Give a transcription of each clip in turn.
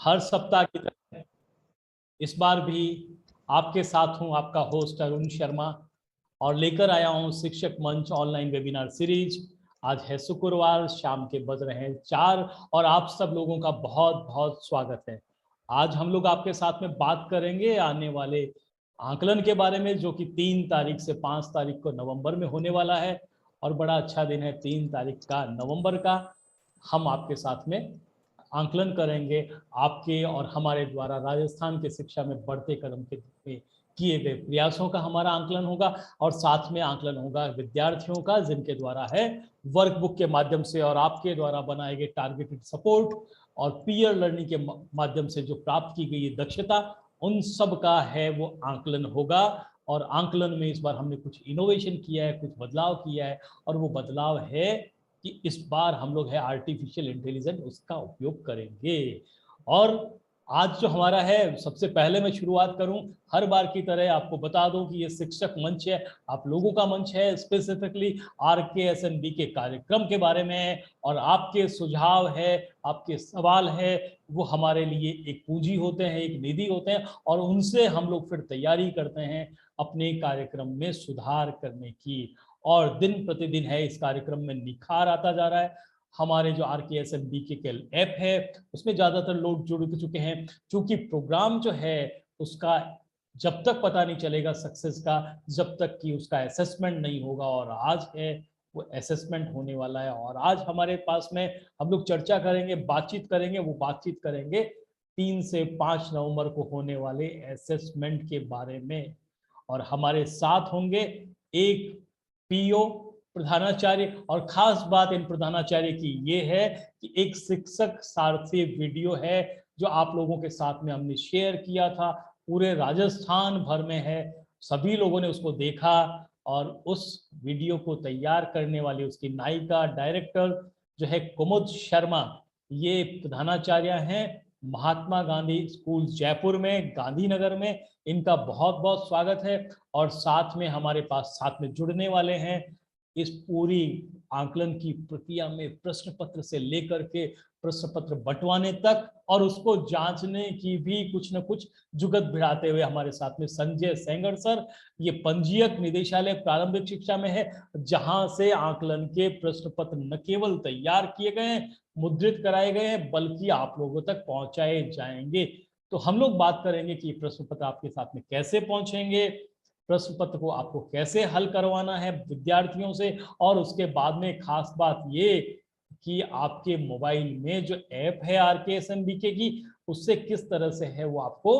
हर सप्ताह की तरह इस बार भी आपके साथ हूं, आपका होस्ट अरुण शर्मा, और लेकर आया हूं शिक्षक मंच ऑनलाइन वेबिनार सीरीज। आज है शुक्रवार, शाम के बज रहे हैं 4 और आप सब लोगों का बहुत बहुत स्वागत है। आज हम लोग आपके साथ में बात करेंगे आने वाले आकलन के बारे में, जो कि 3 तारीख से 5 तारीख को नवंबर में होने वाला है। और बड़ा अच्छा दिन है 3 तारीख का नवंबर का। हम आपके साथ में आंकलन करेंगे आपके और हमारे द्वारा राजस्थान के शिक्षा में बढ़ते कदम के किए गए प्रयासों का हमारा आंकलन होगा, और साथ में आंकलन होगा विद्यार्थियों का, जिनके द्वारा है वर्कबुक के माध्यम से और आपके द्वारा बनाए गए टारगेटेड सपोर्ट और पीयर लर्निंग के माध्यम से जो प्राप्त की गई दक्षता, उन सब का है वो आंकलन होगा। और आंकलन में इस बार हमने कुछ इनोवेशन किया है, कुछ बदलाव किया है, और वो बदलाव है कि इस बार हम लोग है आर्टिफिशियल इंटेलिजेंस उसका उपयोग करेंगे। और आज जो हमारा है, सबसे पहले मैं शुरुआत करूं, हर बार की तरह आपको बता दूं कि ये शिक्षक मंच है, आप लोगों का मंच है, स्पेसिफिकली RKSNB के कार्यक्रम के बारे में है। और आपके सुझाव है, आपके सवाल है, वो हमारे लिए एक पूंजी होते हैं, एक निधि होते हैं, और उनसे हम लोग फिर तैयारी करते हैं अपने कार्यक्रम में सुधार करने की। और दिन प्रतिदिन है इस कार्यक्रम में निखार आता जा रहा है। हमारे जो RKSNB के ऐप है, उसमें ज़्यादातर लोग जुड़ चुके हैं, क्योंकि प्रोग्राम जो है उसका जब तक पता नहीं चलेगा सक्सेस का, जब तक कि उसका असेसमेंट नहीं होगा। और आज है वो असेसमेंट होने वाला है, और आज हमारे पास में हम लोग चर्चा करेंगे, बातचीत करेंगे। वो बातचीत करेंगे 3 से 5 नवंबर को होने वाले असेसमेंट के बारे में। और हमारे साथ होंगे एक पीओ प्रधानाचार्य, और खास बात इन प्रधानाचार्य की ये है कि एक शिक्षक सारथी वीडियो है जो आप लोगों के साथ में हमने शेयर किया था, पूरे राजस्थान भर में है, सभी लोगों ने उसको देखा। और उस वीडियो को तैयार करने वाली उसकी नायिका डायरेक्टर जो है कुमुद शर्मा, ये प्रधानाचार्य हैं महात्मा गांधी स्कूल जयपुर में, गांधीनगर में। इनका बहुत बहुत स्वागत है। और साथ में हमारे पास साथ में जुड़ने वाले हैं इस पूरी आंकलन की प्रक्रिया में, प्रश्न पत्र से लेकर के प्रश्न पत्र बंटवाने तक और उसको जांचने की भी कुछ न कुछ जुगत भिड़ाते हुए हमारे साथ में संजय सेंगर सर। ये पंजीयक निदेशालय प्रारंभिक शिक्षा में है, जहां से आंकलन के प्रश्न पत्र न केवल तैयार किए गए हैं, मुद्रित कराए गए हैं, बल्कि आप लोगों तक पहुंचाए जाएंगे। तो हम लोग बात करेंगे कि प्रश्न पत्र आपके साथ में कैसे पहुंचेंगे, प्रश्न पत्र को आपको कैसे हल करवाना है विद्यार्थियों से, और उसके बाद में खास बात ये कि आपके मोबाइल में जो ऐप है RKSNB की, उससे किस तरह से है वो आपको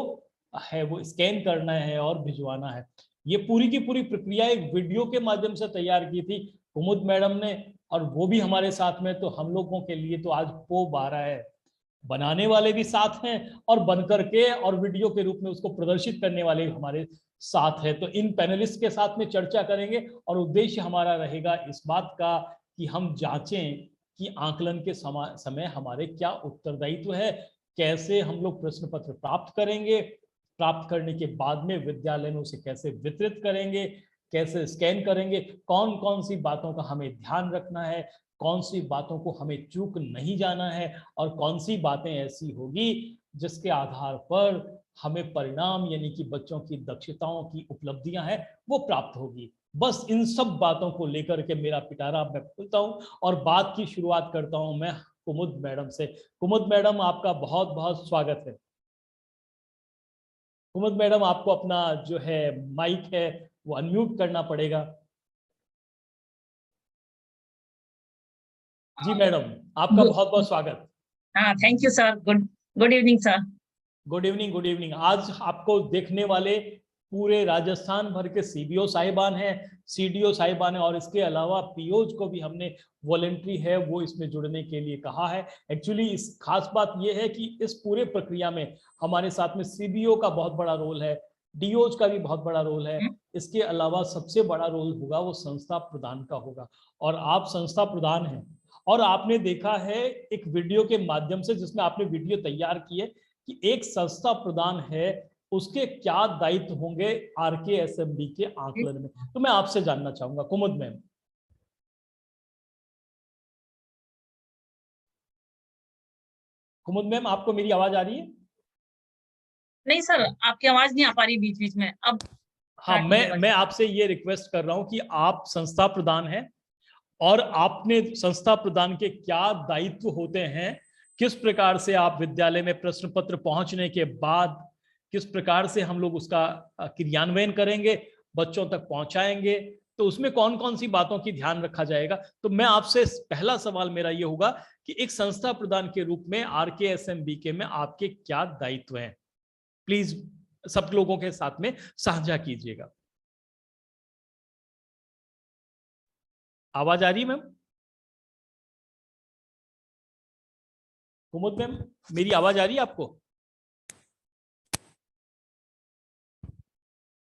है वो स्कैन करना है और भिजवाना है। ये पूरी की पूरी प्रक्रिया एक वीडियो के माध्यम से तैयार की थी कुमुद मैडम ने, और वो भी हमारे साथ में। तो हम लोगों के लिए तो आज पो 12 है, बनाने वाले भी साथ हैं और बनकर के और वीडियो के रूप में उसको प्रदर्शित करने वाले हमारे साथ है। तो इन पैनलिस्ट के साथ में चर्चा करेंगे, और उद्देश्य हमारा रहेगा इस बात का कि हम जांचें कि आकलन के समय हमारे क्या उत्तरदायित्व है, कैसे हम लोग प्रश्न पत्र प्राप्त करेंगे, प्राप्त करने के बाद में विद्यालय में उसे कैसे वितरित करेंगे, कैसे स्कैन करेंगे, कौन कौन सी बातों का हमें ध्यान रखना है, कौन सी बातों को हमें चूक नहीं जाना है, और कौन सी बातें ऐसी होगी जिसके आधार पर हमें परिणाम यानी कि बच्चों की दक्षताओं की उपलब्धियां हैं वो प्राप्त होगी। बस इन सब बातों को लेकर के मेरा पिटारा मैं खोलता हूं और बात की शुरुआत करता हूं मैं कुमुद मैडम से। कुमुद मैडम, आपका बहुत बहुत स्वागत है। कुमुद मैडम, आपको अपना जो है माइक है वो अनम्यूट करना पड़ेगा। जी मैडम, आपका बहुत बहुत स्वागत। हाँ, thank you sir. Good good evening sir. Good evening, good evening. आज आपको देखने वाले पूरे राजस्थान भर के CBO साहिबान हैं, CDO साहिबान हैं, और इसके अलावा POज को भी हमने वॉलेंट्री है वो इसमें जुड़ने के लिए कहा है। एक्चुअली इस खास बात ये है कि इस पूरे प्रक्रिया में हमारे साथ में CBO का बहुत बड़ा रोल है, DOज का भी बहुत बड़ा रोल है। इसके अलावा सबसे बड़ा रोल होगा वो संस्था प्रधान का होगा, और आप संस्था प्रधान हैं। और आपने देखा है एक वीडियो के माध्यम से, जिसमें आपने वीडियो तैयार की है कि एक संस्था प्रधान है उसके क्या दायित्व होंगे RKSNB के आकलन में। तो मैं आपसे जानना चाहूंगा कुमुद मैम। कुमुद मैम, आपको मेरी आवाज आ रही है? नहीं सर, आपकी आवाज नहीं आ पा रही बीच बीच में। अब हाँ, हाँ, ठीक है, मैं आपसे ये रिक्वेस्ट कर रहा हूं कि आप संस्था प्रधान हैं और आपने संस्था प्रधान के क्या दायित्व होते हैं, किस प्रकार से आप विद्यालय में प्रश्न पत्र पहुंचने के बाद किस प्रकार से हम लोग उसका क्रियान्वयन करेंगे, बच्चों तक पहुंचाएंगे, तो उसमें कौन कौन सी बातों की ध्यान रखा जाएगा। तो मैं आपसे पहला सवाल मेरा ये होगा कि एक संस्था प्रधान के रूप में RKSM-BK में आपके क्या दायित्व हैं, प्लीज सब लोगों के साथ में साझा कीजिएगा। आवाज आ रही है मैम? कुमुद मैम, मेरी आवाज आ रही है आपको?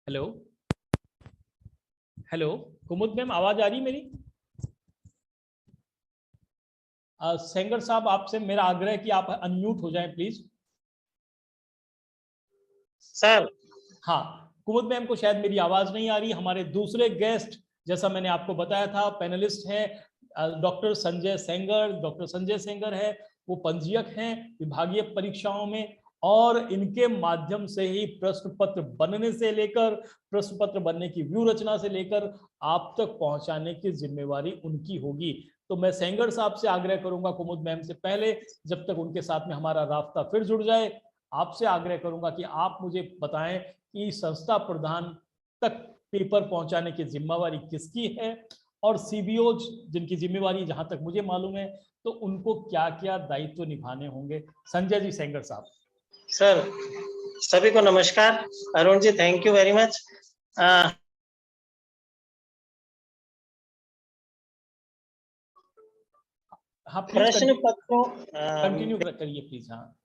हेलो हेलो, कुमुद मैम, आवाज आ रही है मेरी? सेंगर साहब, आपसे मेरा आग्रह है कि आप अनम्यूट हो जाएं प्लीज। सर। हाँ, कुमुद मैम को शायद मेरी आवाज नहीं आ रही। हमारे दूसरे गेस्ट, जैसा मैंने आपको बताया था, पैनलिस्ट हैं डॉक्टर संजय सेंगर। डॉक्टर संजय सेंगर है, वो पंजीयक हैं विभागीय परीक्षाओं में, और इनके माध्यम से ही प्रश्न पत्र बनने से लेकर, प्रश्न पत्र बनने की व्यू रचना से लेकर आप तक पहुंचाने की जिम्मेवारी उनकी होगी। तो मैं सेंगर साहब से आग्रह करूंगा, कुमुद मैम से पहले, जब तक उनके साथ में हमारा रास्ता फिर जुड़ जाए, आपसे आग्रह करूंगा कि आप मुझे बताएं कि संस्था प्रधान तक पेपर पहुंचाने की जिम्मेवारी किसकी है, और CBO जिनकी जिम्मेवारी जहां तक मुझे मालूम है, तो उनको क्या क्या दायित्व निभाने होंगे। संजय जी सेंगर साहब। सर, सभी को नमस्कार। Arun ji, thank you very much. हाँ, प्रश्न पत्रों कंटिन्यू करिए प्लीज। हाँ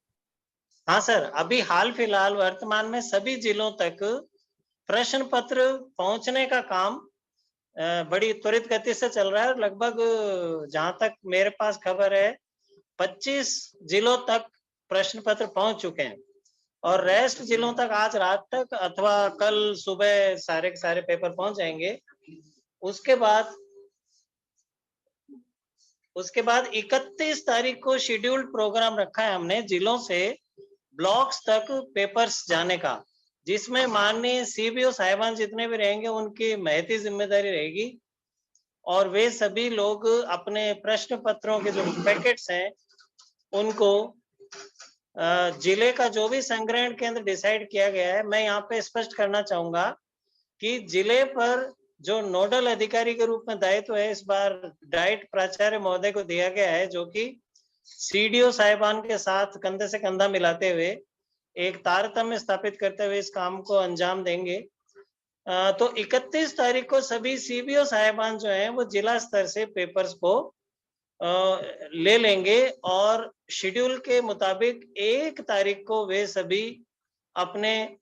हाँ सर, अभी हाल फिलहाल वर्तमान में सभी जिलों तक प्रश्न पत्र पहुंचने का काम बड़ी त्वरित गति से चल रहा है। लगभग जहां तक मेरे पास खबर है 25 जिलों तक प्रश्न पत्र पहुंच चुके हैं, और रेस्ट जिलों तक आज रात तक अथवा कल सुबह सारे के सारे पेपर पहुंच जाएंगे। उसके बाद 31 तारीख को शेड्यूल्ड प्रोग्राम रखा है हमने जिलों से ब्लॉक्स तक पेपर्स जाने का, जिसमें माननीय CBO साहिबान जितने भी रहेंगे उनकी महती जिम्मेदारी रहेगी, और वे सभी लोग अपने प्रश्न पत्रों के जो पैकेट्स हैं उनको जिले का जो भी संग्रहण केंद्र डिसाइड किया गया है, मैं यहाँ पे स्पष्ट करना चाहूंगा कि जिले पर जो नोडल अधिकारी के रूप में दायित्व है इस बार डाइट प्राचार्य महोदय को दिया गया है, जो कि CDO साहिबान के साथ कंधे से कंधा मिलाते हुए एक तारतम्य स्थापित करते हुए इस काम को अंजाम देंगे। तो 31 तारीख को सभी CBO साहिबान जो हैं वो जिला स्तर से पेपर्स को ले लेंगे, और शेड्यूल के मुताबिक 1 तारीख को वे सभी अपने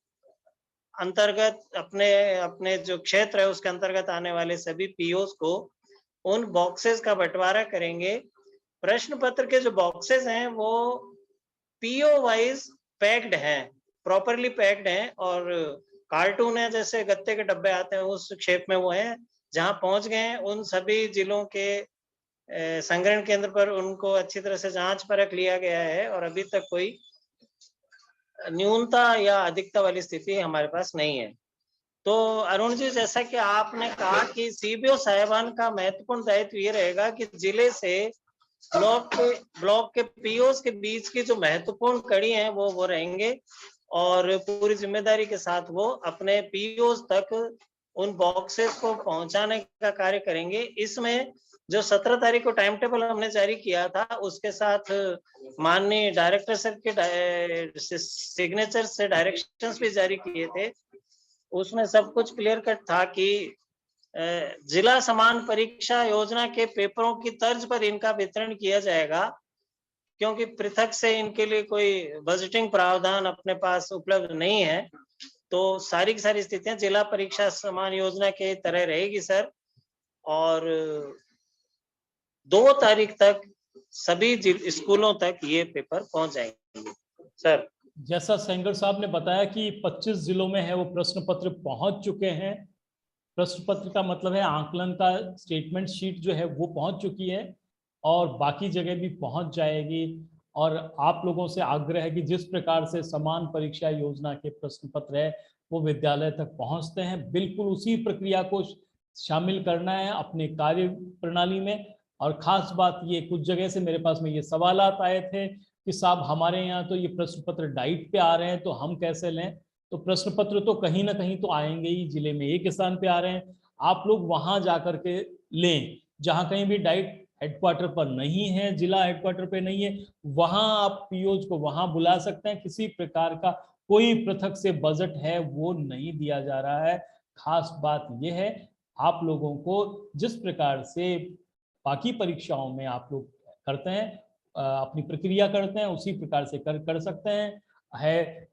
अंतर्गत अपने अपने जो क्षेत्र है उसके अंतर्गत आने वाले सभी POs को उन बॉक्सेस का बंटवारा करेंगे। प्रश्न पत्र के जो बॉक्सेस हैं वो PO वाइज पैक्ड हैं, प्रॉपरली पैक्ड हैं, और कार्टून है जैसे गत्ते के डब्बे आते हैं उस शेप में वो हैं। जहां पहुंच गए हैं उन सभी जिलों के संग्रहण केंद्र पर उनको अच्छी तरह से जांच परख लिया गया है, और अभी तक कोई न्यूनता या अधिकता वाली स्थिति हमारे पास नहीं है। तो अरुण जी, जैसा कि आपने कहा कि CBO साहिबान का महत्वपूर्ण दायित्व ये रहेगा कि जिले से ब्लॉक के POs के बीच की जो महत्वपूर्ण कड़ी है वो रहेंगे, और पूरी जिम्मेदारी के साथ वो अपने POs तक उन बॉक्सेस को पहुंचाने का कार्य करेंगे। इसमें जो 17 तारीख को टाइम टेबल हमने जारी किया था उसके साथ माननीय डायरेक्टर सर के सिग्नेचर से डायरेक्शंस भी जारी किए थे। उसमें सब कुछ क्लियर कट था कि जिला समान परीक्षा योजना के पेपरों की तर्ज पर इनका वितरण किया जाएगा, क्योंकि पृथक से इनके लिए कोई बजटिंग प्रावधान अपने पास उपलब्ध नहीं है। तो सारी की सारी स्थितियां जिला परीक्षा समान योजना के तरह रहेगी सर, और 2 तारीख तक सभी स्कूलों तक ये पेपर पहुंच जाएंगे सर। जैसा सेंगर साहब ने बताया कि 25 जिलों में है वो प्रश्न पत्र पहुंच चुके हैं। प्रश्न पत्र का मतलब है आंकलन का स्टेटमेंट शीट जो है वो पहुंच चुकी है, और बाकी जगह भी पहुंच जाएगी। और आप लोगों से आग्रह है कि जिस प्रकार से समान परीक्षा योजना के प्रश्न पत्र है वो विद्यालय तक पहुंचते हैं, बिल्कुल उसी प्रक्रिया को शामिल करना है अपने कार्य प्रणाली में। और खास बात ये, कुछ जगह से मेरे पास में ये सवालात आए थे कि साहब हमारे यहाँ तो ये प्रश्न पत्र डाइट पे आ रहे हैं तो हम कैसे लें। तो प्रश्न पत्र तो कहीं ना कहीं तो आएंगे ही, जिले में एक स्थान पे आ रहे हैं, आप लोग वहां जाकर के लें। जहां कहीं भी डाइट हेडक्वार्टर पर नहीं है, जिला हेडक्वार्टर पे नहीं है, वहां आप पीओज को वहां बुला सकते हैं। किसी प्रकार का कोई पृथक से बजट है वो नहीं दिया जा रहा है। खास बात यह है, आप लोगों को जिस प्रकार से बाकी परीक्षाओं में आप लोग करते हैं, अपनी प्रक्रिया करते हैं, उसी प्रकार से कर सकते हैं।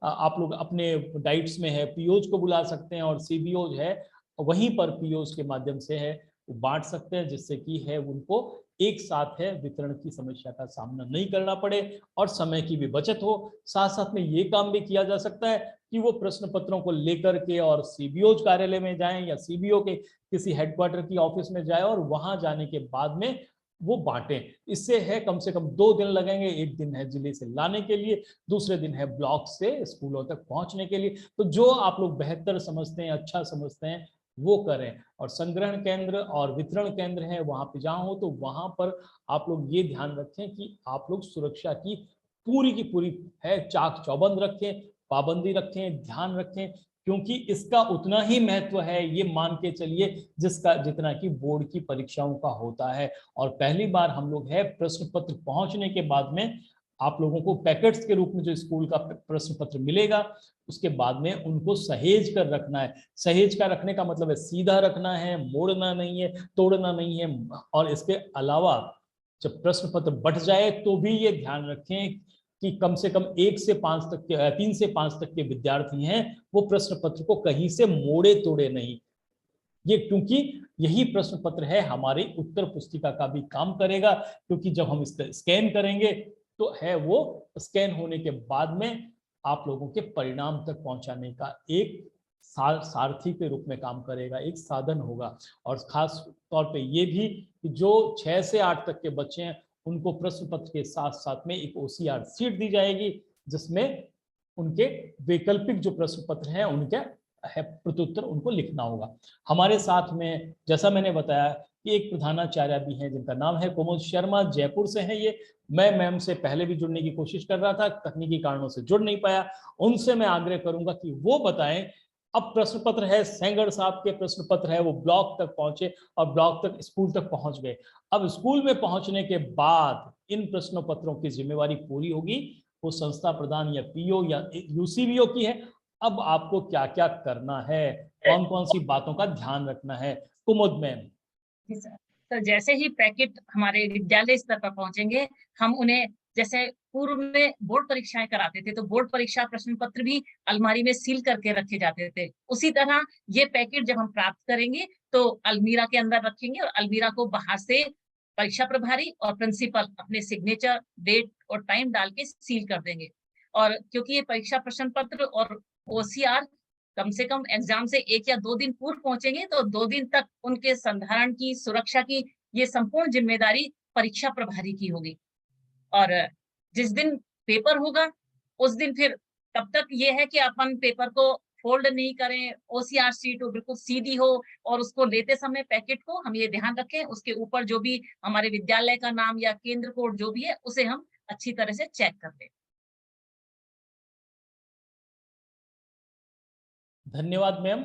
आप लोग अपने डाइट्स में है पीओज को बुला सकते हैं, और सीबीओज है वहीं पर पीओज के माध्यम से है बांट सकते हैं, जिससे कि है उनको एक साथ है वितरण की समस्या का सामना नहीं करना पड़े और समय की भी बचत हो। साथ साथ में ये काम भी किया जा सकता है कि वो प्रश्न पत्रों को लेकर के और सीबीओ कार्यालय में जाएं या सीबीओ के किसी हेडक्वार्टर की ऑफिस में जाए और वहां जाने के बाद में वो बांटें। इससे है कम से कम 2 दिन लगेंगे, एक दिन है जिले से लाने के लिए, दूसरे दिन है ब्लॉक से स्कूलों तक पहुंचने के लिए। तो जो आप लोग बेहतर समझते हैं, अच्छा समझते हैं, वो करें। और संग्रहण केंद्र और वितरण केंद्र है वहां पे जहां हो तो वहां पर आप लोग ये ध्यान रखें कि आप लोग सुरक्षा की पूरी है चाक चौबंद रखें, पाबंदी रखें, ध्यान रखें, क्योंकि इसका उतना ही महत्व है ये मान के चलिए जिसका जितना कि बोर्ड की परीक्षाओं का होता है। और पहली बार हम लोग है प्रश्न पत्र पहुंचने के बाद में आप लोगों को पैकेट्स के रूप में जो स्कूल का प्रश्न पत्र मिलेगा, उसके बाद में उनको सहेज कर रखना है। सहेज कर रखने का मतलब है सीधा रखना है, मोड़ना नहीं है, तोड़ना नहीं है। और इसके अलावा जब प्रश्न पत्र बट जाए तो भी ये ध्यान रखें कि कम से कम 1 से 5 तक के 3 से 5 तक के विद्यार्थी हैं, वो प्रश्न पत्र को कहीं से मोड़े तोड़े नहीं। ये क्योंकि यही प्रश्न पत्र है हमारी उत्तर पुस्तिका का भी काम करेगा, क्योंकि जब हम इसका स्कैन करेंगे तो है वो स्कैन होने के बाद में आप लोगों के परिणाम तक पहुंचाने का एक सारथी के रूप में काम करेगा, एक साधन होगा। और खास तौर पे ये भी कि जो 6 से 8 तक के बच्चे हैं उनको प्रश्न पत्र के साथ साथ में एक OCR शीट दी जाएगी, जिसमें उनके वैकल्पिक जो प्रश्न पत्र हैं उनके है प्रत्युत्तर उनको लिखना होगा। हमारे साथ में जैसा मैंने बताया कि एक प्रधानाचार्य भी हैं जिनका नाम है कुमुद शर्मा, जयपुर से हैं ये। मैं मैम से पहले भी जुड़ने की कोशिश कर रहा था, तकनीकी कारणों से जुड़ नहीं पाया। उनसे मैं आग्रह करूंगा कि वो बताएं, अब प्रश्न पत्र है सेंगर साहब के प्रश्न पत्र है वो ब्लॉक तक पहुंचे और ब्लॉक तक स्कूल तक पहुंच गए। अब स्कूल में पहुंचने के बाद इन प्रश्न पत्रों की जिम्मेवारी पूरी होगी, वो संस्था प्रधान या पीओ या यूसीबीओ की है। अब आपको क्या क्या करना है, कौन कौन सी बातों का ध्यान रखना है, कुमुद मैम। जी सर। तो जैसे ही पैकेट हमारे विद्यालय स्तर पर पहुंचेंगे, हम उन्हें जैसे पूर्व में बोर्ड परीक्षाएं कराते थे तो बोर्ड परीक्षा प्रश्न पत्र भी अलमारी में सील करके रखे जाते थे, उसी तरह ये पैकेट जब हम प्राप्त करेंगे तो अलमीरा के अंदर रखेंगे और अलमीरा को बाहर से परीक्षा प्रभारी और प्रिंसिपल अपने सिग्नेचर, डेट और टाइम डाल के सील कर देंगे। और क्योंकि ये परीक्षा प्रश्न पत्र और OCR कम से कम एग्जाम से 1 या 2 दिन पूर्व पहुंचेंगे तो 2 दिन तक उनके संधारण की, सुरक्षा की ये संपूर्ण जिम्मेदारी परीक्षा प्रभारी की होगी। और जिस दिन पेपर होगा उस दिन फिर तब तक ये है कि अपन पेपर को फोल्ड नहीं करें, OCR शीट हो बिल्कुल सीधी हो और उसको लेते समय पैकेट को हम ये ध्यान रखें उसके ऊपर जो भी हमारे विद्यालय का नाम या केंद्र कोड जो भी है उसे हम अच्छी तरह से चेक कर लें। धन्यवाद मैम।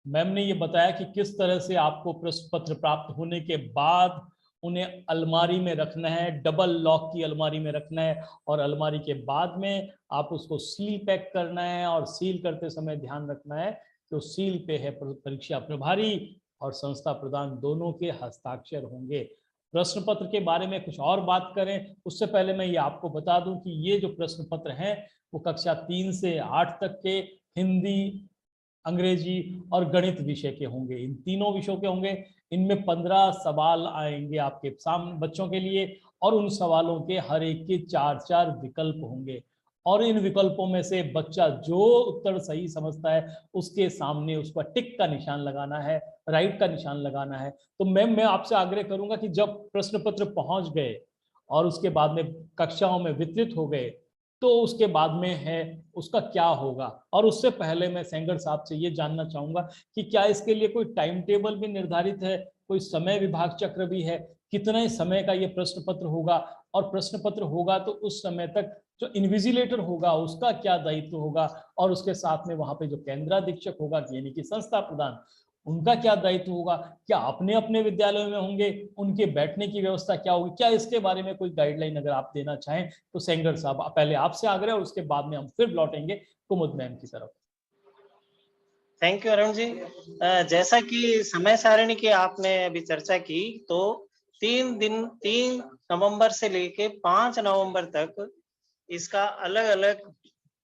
मैम ने ये बताया कि किस तरह से आपको प्रश्न पत्र प्राप्त होने के बाद उन्हें अलमारी में रखना है, डबल लॉक की अलमारी में रखना है, और अलमारी के बाद में आप उसको सील पैक करना है। और सील करते समय ध्यान रखना है तो सील पे है परीक्षा प्रभारी और संस्था प्रधान दोनों के हस्ताक्षर होंगे। प्रश्न पत्र के बारे में कुछ और बात करें उससे पहले मैं ये आपको बता दूं कि ये जो प्रश्न पत्र हैं वो कक्षा 3 से 8 तक के हिंदी, अंग्रेजी और गणित विषय के होंगे। इन तीनों विषयों के होंगे। इनमें 15 सवाल आएंगे आपके सामने बच्चों के लिए, और उन सवालों के हर एक के 4-4 विकल्प होंगे। और इन विकल्पों में से बच्चा जो उत्तर सही समझता है उसके सामने उसका टिक का निशान लगाना है, राइट का निशान लगाना है। तो मैं आपसे आग्रह करूंगा कि जब प्रश्न पत्र पहुंच गए और उसके बाद में कक्षाओं में वितरित हो गए तो उसके बाद में है उसका क्या होगा। और उससे पहले मैं सेंगर साहब से ये जानना चाहूंगा कि क्या इसके लिए कोई टाइम टेबल भी निर्धारित है, कोई समय विभाग चक्र भी है, कितने समय का ये प्रश्न पत्र होगा, और प्रश्न पत्र होगा तो उस समय तक जो इन्विजिलेटर होगा उसका क्या दायित्व होगा, और उसके साथ में वहां पे जो केंद्राधीक्षक होगा यानी कि संस्था प्रधान उनका क्या दायित्व होगा, क्या अपने अपने विद्यालयों में होंगे, उनके बैठने की व्यवस्था क्या होगी, क्या इसके बारे में कोई गाइडलाइन अगर आप देना चाहें तो सेंगर साहब पहले आपसे आग्रह और उसके बाद में हम फिर लौटेंगे कुमुद मैम की तरफ। Thank you Arun ji. जैसा कि समय सारणी की आपने अभी चर्चा की, तो 3 नवंबर से लेके 5 नवंबर तक इसका अलग अलग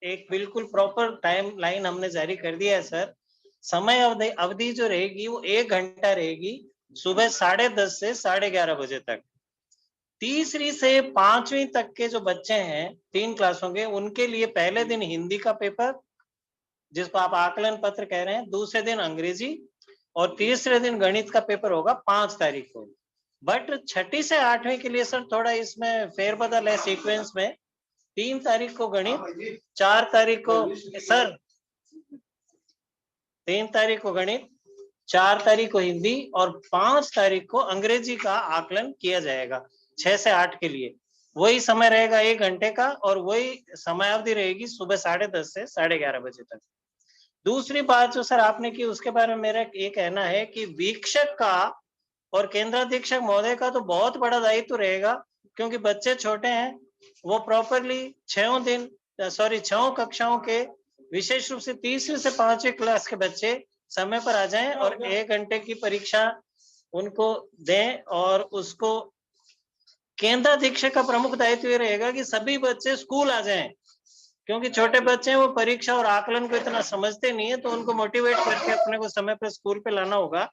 एक बिल्कुल प्रॉपर टाइम लाइन हमने जारी कर दिया है सर। समय अवधि जो रहेगी वो 1 घंटा रहेगी, सुबह 10:30 से 11:30 बजे तक। तीसरी से 5वीं तक के जो बच्चे हैं 3 क्लासों के, उनके लिए पहले दिन हिंदी का पेपर जिसको आप आकलन पत्र कह रहे हैं, दूसरे दिन अंग्रेजी और तीसरे दिन गणित का पेपर होगा 5 तारीख को। बट 6ठी से 8वीं के लिए सर थोड़ा इसमें फेरबदल है सीक्वेंस में। 3 तारीख को गणित, 4 तारीख को सर 3 तारीख को गणित, 4 तारीख को हिंदी और 5 तारीख को अंग्रेजी का आकलन किया जाएगा 6 से 8 के लिए। वही समय रहेगा 1 घंटे का और वही समयावधि रहेगी सुबह 10:30 से 11:30 बजे तक। दूसरी बात जो सर आपने की उसके बारे में मेरा ये कहना है कि वीक्षक का और केंद्राधीक्षक महोदय का तो बहुत बड़ा दायित्व रहेगा, क्योंकि बच्चे छोटे हैं। वो प्रॉपरली 6 कक्षाओं के विशेष रूप से तीसरी से 5वीं क्लास के बच्चे समय पर आ जाएं और 1 घंटे की परीक्षा उनको दें। और उसको केंद्राधीक्षक का प्रमुख दायित्व ये रहेगा कि सभी बच्चे स्कूल आ जाएं, क्योंकि छोटे बच्चे हैं वो परीक्षा और आकलन को इतना समझते नहीं है, तो उनको मोटिवेट करके अपने को समय पर स्कूल पे लाना होगा।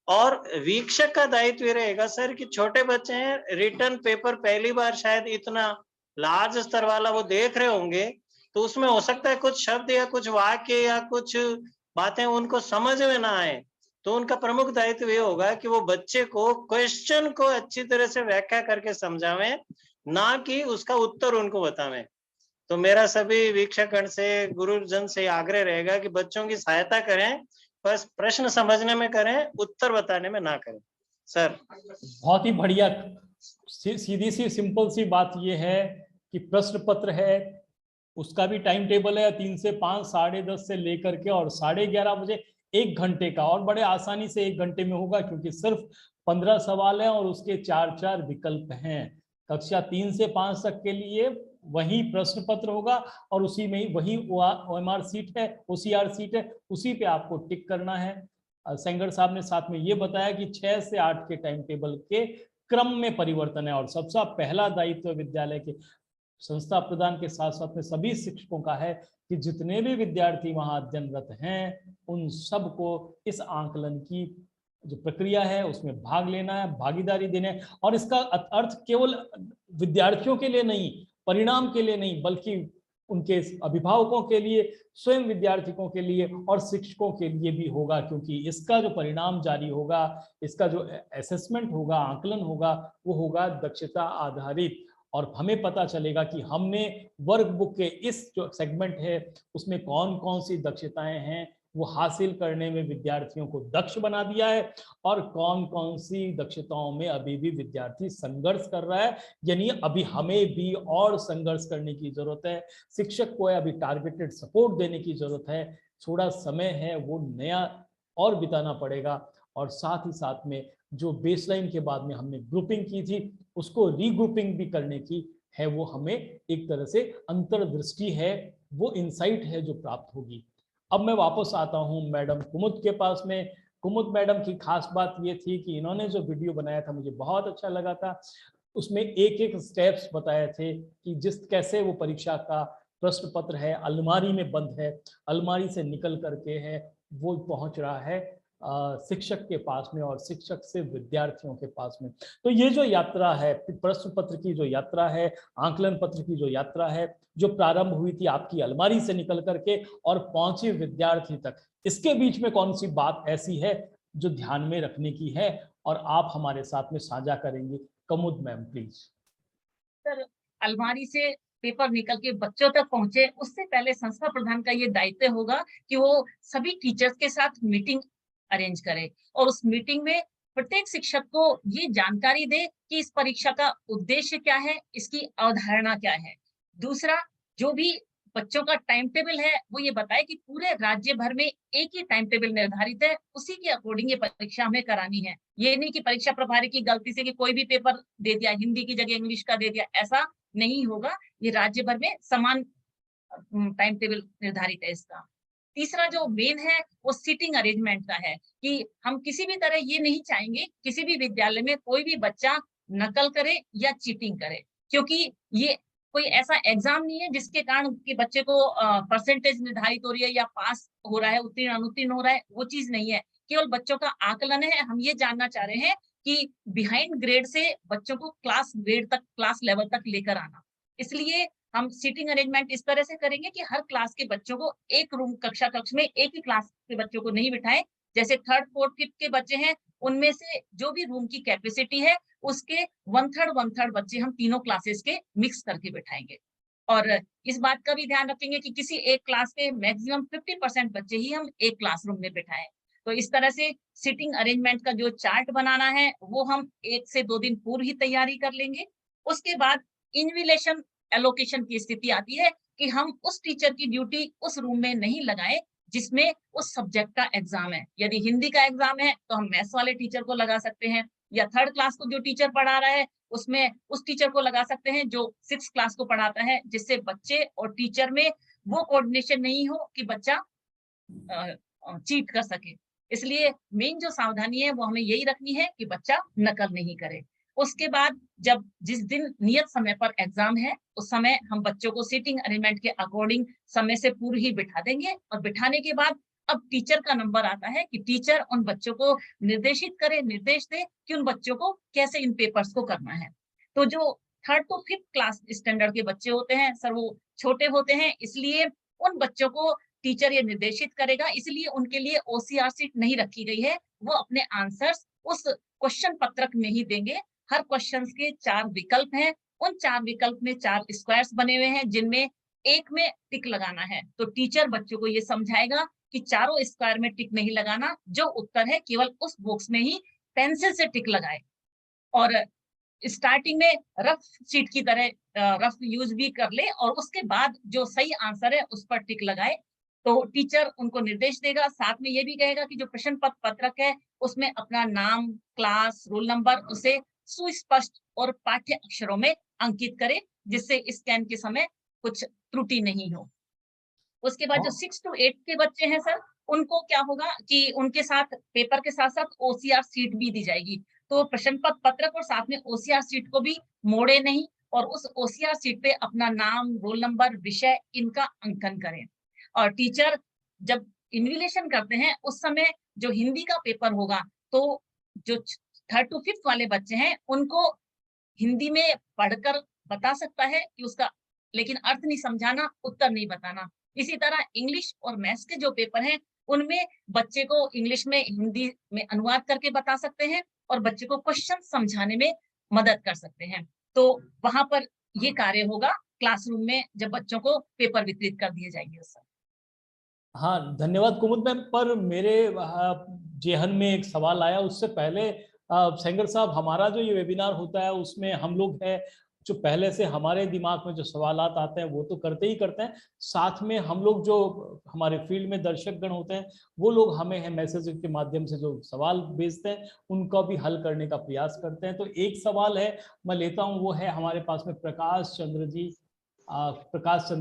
और वीक्षक का दायित्व ये रहेगा सर कि छोटे बच्चे हैं, रिटर्न पेपर पहली बार शायद इतना लार्ज स्तर वाला वो देख रहे होंगे, तो उसमें हो सकता है कुछ शब्द या कुछ वाक्य या कुछ बातें उनको समझ में ना आए। तो उनका प्रमुख दायित्व ये होगा कि वो बच्चे को क्वेश्चन को अच्छी तरह से व्याख्या करके समझावें, ना कि उसका उत्तर उनको बतावें। तो मेरा सभी वीक्षकगण से, गुरुजन से आग्रह रहेगा कि बच्चों की सहायता करें, बस प्रश्न समझने में करें, उत्तर बताने में ना करें। सर बहुत ही बढ़िया, सीधी सी सिंपल सी बात ये है कि प्रश्न पत्र है उसका भी टाइम टेबल है 3 से 5, 10:30 से लेकर के और 11:30 बजे 1 घंटे का, और बड़े आसानी से 1 घंटे में होगा क्योंकि सिर्फ 15 सवाल हैं और उसके 4 विकल्प हैं। कक्षा 3 से 5 तक के लिए वही प्रश्न पत्र होगा और उसी में ही वही OMR सीट है, OCR सीट है, उसी पे आपको टिक करना है। सेंगर साहब ने साथ में ये बताया कि 6 से 8 के टाइम टेबल के क्रम में परिवर्तन है और सबसे पहला दायित्व विद्यालय के संस्था प्रदान के साथ साथ में सभी शिक्षकों का है कि जितने भी विद्यार्थी वहां अध्ययनरत हैं उन सबको इस आकलन की जो प्रक्रिया है उसमें भाग लेना है, भागीदारी देना है। और इसका अर्थ केवल विद्यार्थियों के लिए नहीं, परिणाम के लिए नहीं, बल्कि उनके अभिभावकों के लिए, स्वयं विद्यार्थियों के लिए और शिक्षकों के लिए भी होगा, क्योंकि इसका जो परिणाम जारी होगा, इसका जो असेसमेंट होगा, आकलन होगा, वो होगा दक्षता आधारित। और हमें पता चलेगा कि हमने वर्क बुक के इस जो सेगमेंट है उसमें कौन कौन सी दक्षताएं हैं वो हासिल करने में विद्यार्थियों को दक्ष बना दिया है और कौन कौन सी दक्षताओं में अभी भी विद्यार्थी संघर्ष कर रहा है। यानी अभी हमें भी और संघर्ष करने की जरूरत है, शिक्षक को अभी टारगेटेड सपोर्ट देने की जरूरत है, थोड़ा समय है वो नया और बिताना पड़ेगा। और साथ ही साथ में जो बेसलाइन के बाद में हमने ग्रुपिंग की थी उसको रीग्रुपिंग भी करने की है, वो हमें एक तरह से अंतर्दृष्टि है, वो इंसाइट है जो प्राप्त होगी। अब मैं वापस आता हूं मैडम कुमुद के पास में। कुमुद मैडम की खास बात ये थी कि इन्होंने जो वीडियो बनाया था मुझे बहुत अच्छा लगा था, उसमें एक एक स्टेप्स बताए थे कि जिस कैसे वो परीक्षा का प्रश्न पत्र है अलमारी में बंद है, अलमारी से निकल करके है वो पहुंच रहा है शिक्षक के पास में और शिक्षक से विद्यार्थियों के पास में। तो ये जो यात्रा है, प्रश्न पत्र की जो यात्रा है, आकलन पत्र की जो यात्रा है, जो प्रारंभ हुई थी आपकी अलमारी से निकल करके और पहुंची विद्यार्थी तक, इसके बीच में कौन सी बात ऐसी है जो ध्यान में रखने की है और आप हमारे साथ में साझा करेंगे? कुमुद मैम प्लीज। अलमारी से पेपर निकल के बच्चों तक पहुंचे, उससे पहले संस्था प्रधान का ये दायित्व होगा कि वो सभी टीचर्स के साथ मीटिंग अरेंज करे और उस मीटिंग में प्रत्येक शिक्षक को ये जानकारी दे कि इस परीक्षा का उद्देश्य क्या है, इसकी अवधारणा क्या है। दूसरा, जो भी बच्चों का टाइम टेबल है वो ये बताए कि पूरे राज्य भर में एक ही टाइम टेबल निर्धारित है, उसी के अकॉर्डिंग ये परीक्षा हमें करानी है। ये नहीं कि परीक्षा प्रभारी की गलती से कि कोई भी पेपर दे दिया, हिंदी की जगह इंग्लिश का दे दिया, ऐसा नहीं होगा। ये राज्य भर में समान टाइम टेबल निर्धारित है इसका। तीसरा जो मेन है वो सीटिंग अरेंजमेंट का है कि हम किसी भी तरह ये नहीं चाहेंगे किसी भी विद्यालय में कोई भी बच्चा नकल करे या चीटिंग करे, क्योंकि ये कोई ऐसा एग्जाम नहीं है जिसके कारण कि बच्चे को परसेंटेज निर्धारित हो रही है या पास हो रहा है, उत्तीर्ण अनुत्तीर्ण हो रहा है, वो चीज नहीं है। केवल बच्चों का आकलन है। हम ये जानना चाह रहे हैं कि बिहाइंड ग्रेड से बच्चों को क्लास ग्रेड तक, क्लास लेवल तक लेकर आना। इसलिए हम सीटिंग अरेंजमेंट इस तरह से करेंगे कि हर क्लास के बच्चों को एक रूम, कक्षा कक्ष में एक ही क्लास के बच्चों को नहीं बिठाएं। जैसे थर्ड, फोर्थ, फिफ्थ के बच्चे हैं, उनमें से जो भी रूम की कैपेसिटी है उसके वन थर्ड बच्चे हम तीनों क्लासेस के मिक्स करके बिठाएंगे। और इस बात का भी ध्यान रखेंगे कि किसी एक क्लास के मैक्सिमम 50% बच्चे ही हम एक क्लासरूम में बिठाएं। तो इस तरह से सीटिंग अरेंजमेंट का जो चार्ट बनाना है वो हम 1 से 2 दिन पूर्व ही तैयारी कर लेंगे। उसके बाद इन्विलेशन एलोकेशन की स्थिति आती है कि हम उस टीचर की ड्यूटी उस रूम में नहीं लगाएं जिसमें उस सब्जेक्ट का एग्जाम है। यदि हिंदी का एग्जाम है तो हम मैथ्स वाले टीचर को लगा सकते हैं, या थर्ड क्लास को जो टीचर पढ़ा रहा है उसमें उस टीचर को लगा सकते हैं जो 6th क्लास को पढ़ाता है, जिससे बच्चे और टीचर में वो कोऑर्डिनेशन नहीं हो कि बच्चा चीट कर सके। इसलिए मेन जो सावधानी है वो हमें यही रखनी है कि बच्चा नकल नहीं करे। उसके बाद जब जिस दिन नियत समय पर एग्जाम है उस समय हम बच्चों को सीटिंग अरेंजमेंट के अकॉर्डिंग समय से पूर्व ही बिठा देंगे, और बिठाने के बाद अब टीचर का नंबर आता है कि टीचर उन बच्चों को निर्देशित करे, निर्देश दे कि उन बच्चों को कैसे इन पेपर्स को करना है। तो जो 3rd to 5th class standard के बच्चे होते हैं सर, वो छोटे होते हैं, इसलिए उन बच्चों को टीचर ये निर्देशित करेगा, इसलिए उनके लिए ओसीआर सीट नहीं रखी गई है। वो अपने आंसर्स उस क्वेश्चन पत्रक में ही देंगे। हर क्वेश्चन के 4 विकल्प हैं, उन 4 विकल्प में 4 स्क्वायर्स बने हुए हैं जिनमें एक में टिक लगाना है। तो टीचर बच्चों को ये समझाएगा कि चारों स्क्वायर में टिक नहीं लगाना, जो उत्तर है केवल उस बॉक्स में ही पेंसिल से टिक लगाए। और स्टार्टिंग में रफ शीट की तरह रफ यूज भी कर ले और उसके बाद जो सही आंसर है उस पर टिक लगाए। तो टीचर उनको निर्देश देगा, साथ में ये भी कहेगा कि जो प्रश्न पत्रक है उसमें अपना नाम, क्लास, रोल नंबर उसे सुस्पष्ट और पाठ्य अक्षरों में अंकित करे, जिससे स्कैन के समय कुछ त्रुटि नहीं हो। उसके बाद जो 6 to 8 के बच्चे हैं सर, उनको क्या होगा कि उनके साथ पेपर के साथ साथ ओसीआर सीट भी दी जाएगी। तो प्रश्न पत्रक और साथ में ओसीआर सीट को भी मोड़े नहीं और उस ओसीआर सीट पे अपना नाम, रोल नंबर, विषय इनका अंकन करें। और टीचर जब इन्विलेशन करते हैं उस समय जो हिंदी का पेपर होगा तो जो 3rd to 5th वाले बच्चे हैं उनको हिंदी में पढ़कर बता सकता है कि उसका, लेकिन अर्थ नहीं समझाना, उत्तर नहीं बताना। इसी तरह इंग्लिश और मैथ्स के जो पेपर हैं उनमें बच्चे को इंग्लिश में हिंदी में अनुवाद करके बता सकते हैं और बच्चे को क्वेश्चन समझाने में मदद कर सकते हैं। तो वहां पर ये कार्य होगा क्लासरूम में जब बच्चों को पेपर वितरित कर दिए जाएंगे उस समय। हाँ, धन्यवाद कुमुद मैम। पर मेरे जेहन में एक सवाल आया, उससे पहले सेंगर साहब, हमारा जो ये वेबिनार होता है उसमें हम लोग है जो पहले से हमारे दिमाग में जो सवालात आते हैं वो तो करते ही करते हैं, साथ में हम लोग जो हमारे फील्ड में दर्शक गण होते हैं वो लोग हमें है मैसेज के माध्यम से जो सवाल भेजते हैं उनका भी हल करने का प्रयास करते हैं। तो एक सवाल है मैं लेता हूँ, वो है हमारे पास में प्रकाश चंद्र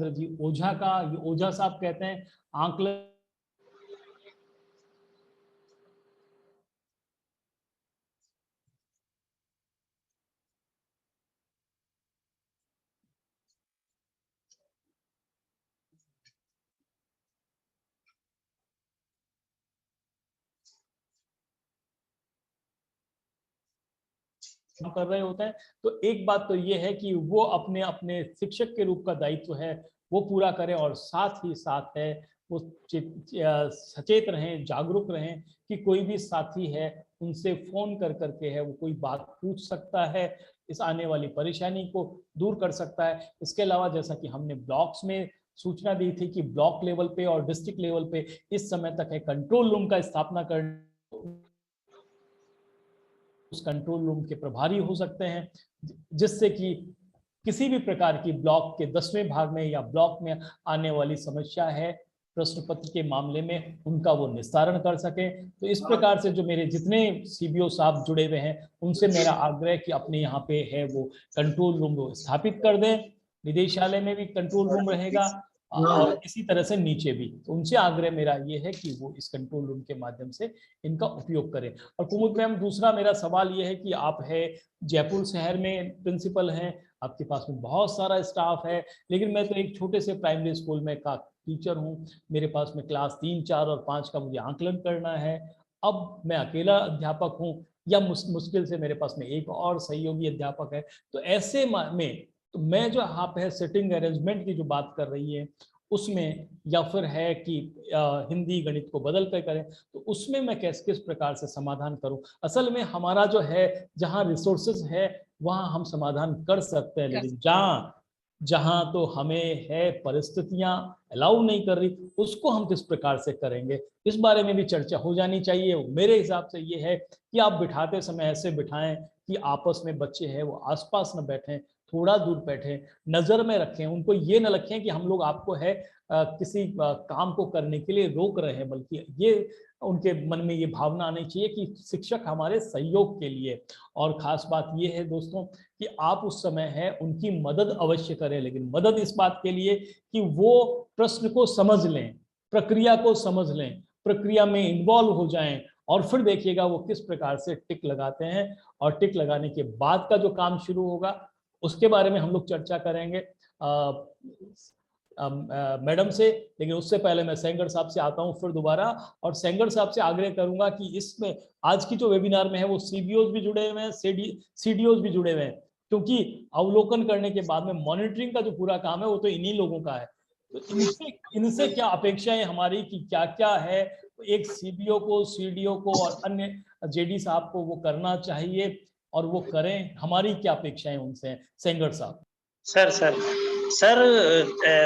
जी ओझा का। ओझा साहब कहते हैं आंकलन कर रहे होते हैं। तो एक बात तो ये है कि वो अपने अपने शिक्षक के रूप का दायित्व है वो पूरा करें, और साथ ही साथ है वो सचेत रहें, जागरूक रहें कि कोई भी साथी है उनसे फोन कर करके है वो कोई बात पूछ सकता है इस आने वाली परेशानी को दूर कर सकता है। इसके अलावा जैसा कि हमने ब्लॉक्स में सूचना दी थी कि ब्लॉक लेवल पे और डिस्ट्रिक्ट लेवल पे इस समय तक है कंट्रोल रूम का स्थापना कर, उस कंट्रोल रूम के प्रभारी हो सकते हैं, जिससे कि किसी भी प्रकार की ब्लॉक के 10वें भाग में या ब्लॉक में आने वाली समस्या है प्रश्न पत्र के मामले में उनका वो निस्तारण कर सके। तो इस प्रकार से जो मेरे जितने सीबीओ साहब जुड़े हुए हैं उनसे मेरा आग्रह कि अपने यहाँ पे है वो कंट्रोल रूम स्थापित कर दें। निदेशालय में भी कंट्रोल रूम रहेगा और इसी तरह से नीचे भी। तो उनसे आग्रह मेरा ये है कि वो इस कंट्रोल रूम के माध्यम से इनका उपयोग करें। और कुमुद मैम, दूसरा मेरा सवाल ये है कि आप है जयपुर शहर में प्रिंसिपल हैं, आपके पास में बहुत सारा स्टाफ है, लेकिन मैं तो एक छोटे से प्राइमरी स्कूल में का टीचर हूँ। मेरे पास में क्लास 3, 4 और 5 का मुझे आकलन करना है। अब मैं अकेला अध्यापक हूँ या मुश्किल से मेरे पास में एक और सहयोगी अध्यापक है। तो ऐसे में तो मैं जो आप है सिटिंग अरेंजमेंट की जो बात कर रही है उसमें, या फिर है कि हिंदी गणित को बदल कर करें, तो उसमें मैं किस प्रकार से समाधान करूं। असल में हमारा जो है जहां रिसोर्सेज है वहां हम समाधान कर सकते हैं, लेकिन जहां तो हमें है परिस्थितियां अलाउ नहीं कर रही, उसको हम किस प्रकार से करेंगे, इस बारे में भी चर्चा हो जानी चाहिए। मेरे हिसाब से ये है कि आप बिठाते समय ऐसे बिठाएं कि आपस में बच्चे हैं वो आसपास न बैठें, थोड़ा दूर बैठें, नजर में रखें, उनको ये न रखें कि हम लोग आपको है किसी काम को करने के लिए रोक रहे हैं, बल्कि ये उनके मन में ये भावना आनी चाहिए कि शिक्षक हमारे सहयोग के लिए। और खास बात ये है दोस्तों कि आप उस समय है उनकी मदद अवश्य करें, लेकिन मदद इस बात के लिए कि वो प्रश्न को समझ लें, प्रक्रिया को समझ लें, प्रक्रिया में इन्वॉल्व हो जाएं, और फिर देखिएगा वो किस प्रकार से टिक लगाते हैं। और टिक लगाने के बाद का जो काम शुरू होगा उसके बारे में हम लोग चर्चा करेंगे मैडम से। लेकिन उससे पहले मैं सेंगर साहब से आता हूं फिर दोबारा, और सेंगर साहब से आग्रह करूंगा कि इसमें आज की जो वेबिनार में है वो सीबीओज भी जुड़े हुए हैं, सीडीओज भी जुड़े हुए हैं, क्योंकि अवलोकन करने के बाद में मॉनिटरिंग का जो पूरा काम है वो तो इन्हीं लोगों का है। तो इनसे क्या अपेक्षाएं हमारी कि क्या क्या है एक सीबीओ को, सीडीओ को और अन्य जेडी साहब को वो करना चाहिए और वो करें, हमारी क्या अपेक्षाएं उनसे हैं? सेंगर साहब। सर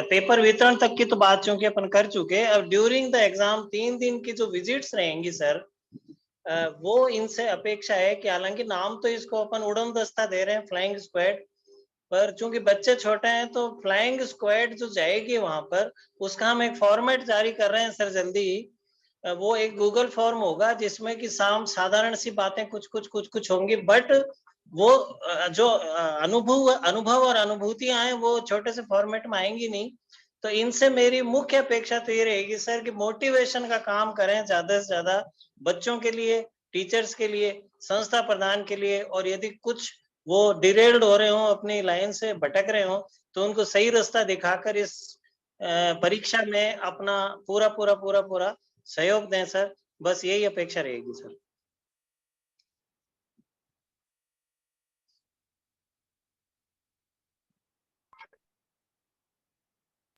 पेपर वितरण तक की तो बात चूंकि अपन कर चुके, अब ड्यूरिंग द एग्जाम 3 दिन की जो विजिट्स रहेंगी सर, वो इनसे अपेक्षा है कि हालांकि नाम तो इसको अपन उड़न दस्ता दे रहे हैं फ्लाइंग स्क्वाड, पर चूंकि बच्चे छोटे हैं तो फ्लाइंग स्क्वाड जो जाएगी वहां पर उसका हम एक फॉर्मेट जारी कर रहे हैं सर जल्दी ही। वो एक गूगल फॉर्म होगा जिसमें कि साधारण सी बातें कुछ होंगी, बट वो जो अनुभव और अनुभूतियां हैं वो छोटे से फॉर्मेट में आएंगी नहीं। तो इनसे मेरी मुख्य अपेक्षा तो ये रहेगी सर कि मोटिवेशन का काम करें ज्यादा से ज्यादा बच्चों के लिए, टीचर्स के लिए, संस्था प्रधान के लिए, और यदि कुछ वो डिरेल्ड हो रहे हो, अपनी लाइन से भटक रहे हो, तो उनको सही रास्ता दिखाकर इस परीक्षा में अपना पूरा सहयोग दें सर। बस यही अपेक्षा रहेगी सर।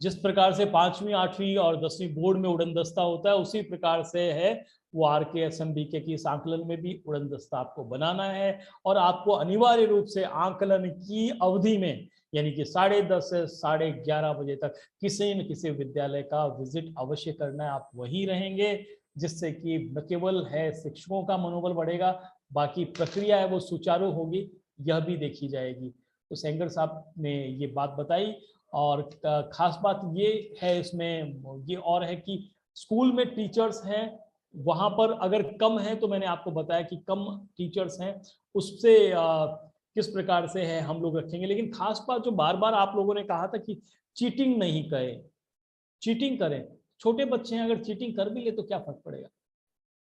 जिस प्रकार से 5वीं, 8वीं और 10वीं बोर्ड में उड़न दस्ता होता है, उसी प्रकार से है वो RKSMBK की इस आकलन में भी उड़न दस्ता आपको बनाना है। और आपको अनिवार्य रूप से आकलन की अवधि में, यानी कि 10:30 से 11:30 बजे तक किसी न किसी विद्यालय का विजिट अवश्य करना है। आप वहीं रहेंगे, जिससे कि न केवल है शिक्षकों का मनोबल बढ़ेगा, बाकी प्रक्रिया है वो सुचारू होगी, यह भी देखी जाएगी। तो सेंगर साहब ने ये बात बताई। और खास बात ये है इसमें ये और है कि स्कूल में टीचर्स हैं, वहां पर अगर कम है तो मैंने आपको बताया कि कम टीचर्स हैं, उससे किस प्रकार से है हम लोग रखेंगे। लेकिन खास बात जो बार बार आप लोगों ने कहा था कि चीटिंग नहीं करें, चीटिंग करें। छोटे बच्चे हैं, अगर चीटिंग कर भी ले तो क्या फर्क पड़ेगा?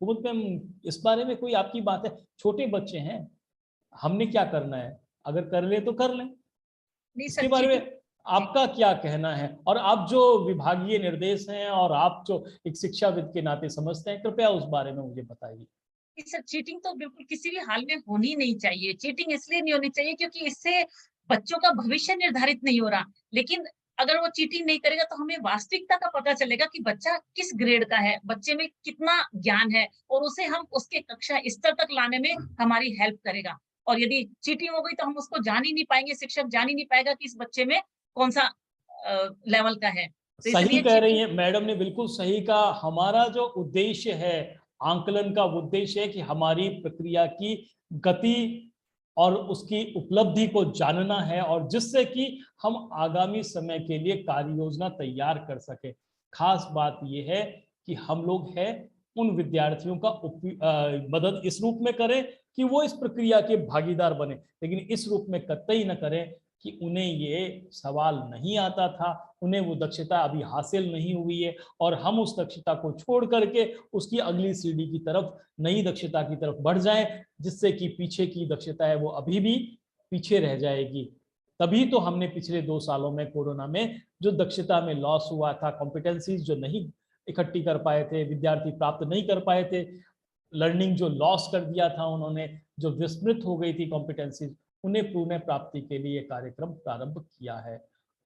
कुमुद मैम, इस बारे में कोई आपकी बात है? छोटे बच्चे हैं, हमने क्या करना है, अगर कर ले तो कर लें। इसके बारे में आपका क्या कहना है? और आप जो विभागीय निर्देश हैं और आप जो एक शिक्षाविद के नाते समझते हैं, कृपया उस बारे में मुझे बताइए। सर, चीटिंग तो बिल्कुल किसी भी हाल में होनी नहीं चाहिए। चीटिंग इसलिए नहीं होनी चाहिए क्योंकि इससे बच्चों का भविष्य निर्धारित नहीं हो रहा। लेकिन अगर वो चीटिंग नहीं करेगा तो हमें वास्तविकता का पता चलेगा कि बच्चा किस ग्रेड का है, बच्चे में कितना ज्ञान है, और उसे हम उसके कक्षा स्तर तक लाने में हमारी हेल्प करेगा। और यदि चीटिंग हो गई तो हम उसको जान ही नहीं पाएंगे, शिक्षक जान ही नहीं पाएगा कि इस बच्चे में कौन सा लेवल का है। तो सही इसलिए कह रही चीटिंग, है मैडम ने, बिल्कुल सही कहा। हमारा जो उद्देश्य है आंकलन का, उद्देश्य है कि हमारी प्रक्रिया की गति और उसकी उपलब्धि को जानना है, और जिससे कि हम आगामी समय के लिए कार्य योजना तैयार कर सके। खास बात यह है कि हम लोग हैं उन विद्यार्थियों का मदद इस रूप में करें कि वो इस प्रक्रिया के भागीदार बने, लेकिन इस रूप में कतई न करें कि उन्हें ये सवाल नहीं आता था, उन्हें वो दक्षता अभी हासिल नहीं हुई है, और हम उस दक्षता को छोड़ करके उसकी अगली सीढ़ी की तरफ, नई दक्षता की तरफ बढ़ जाएं, जिससे कि पीछे की दक्षता है वो अभी भी पीछे रह जाएगी। तभी तो हमने पिछले 2 सालों में कोरोना में जो दक्षता में लॉस हुआ था, कॉम्पिटेंसीज जो नहीं इकट्ठी कर पाए थे, विद्यार्थी प्राप्त नहीं कर पाए थे, लर्निंग जो लॉस कर दिया था उन्होंने, जो विस्मृत हो गई थी कॉम्पिटेंसीज, उन्हें पुनः प्राप्ति के लिए कार्यक्रम प्रारंभ किया है।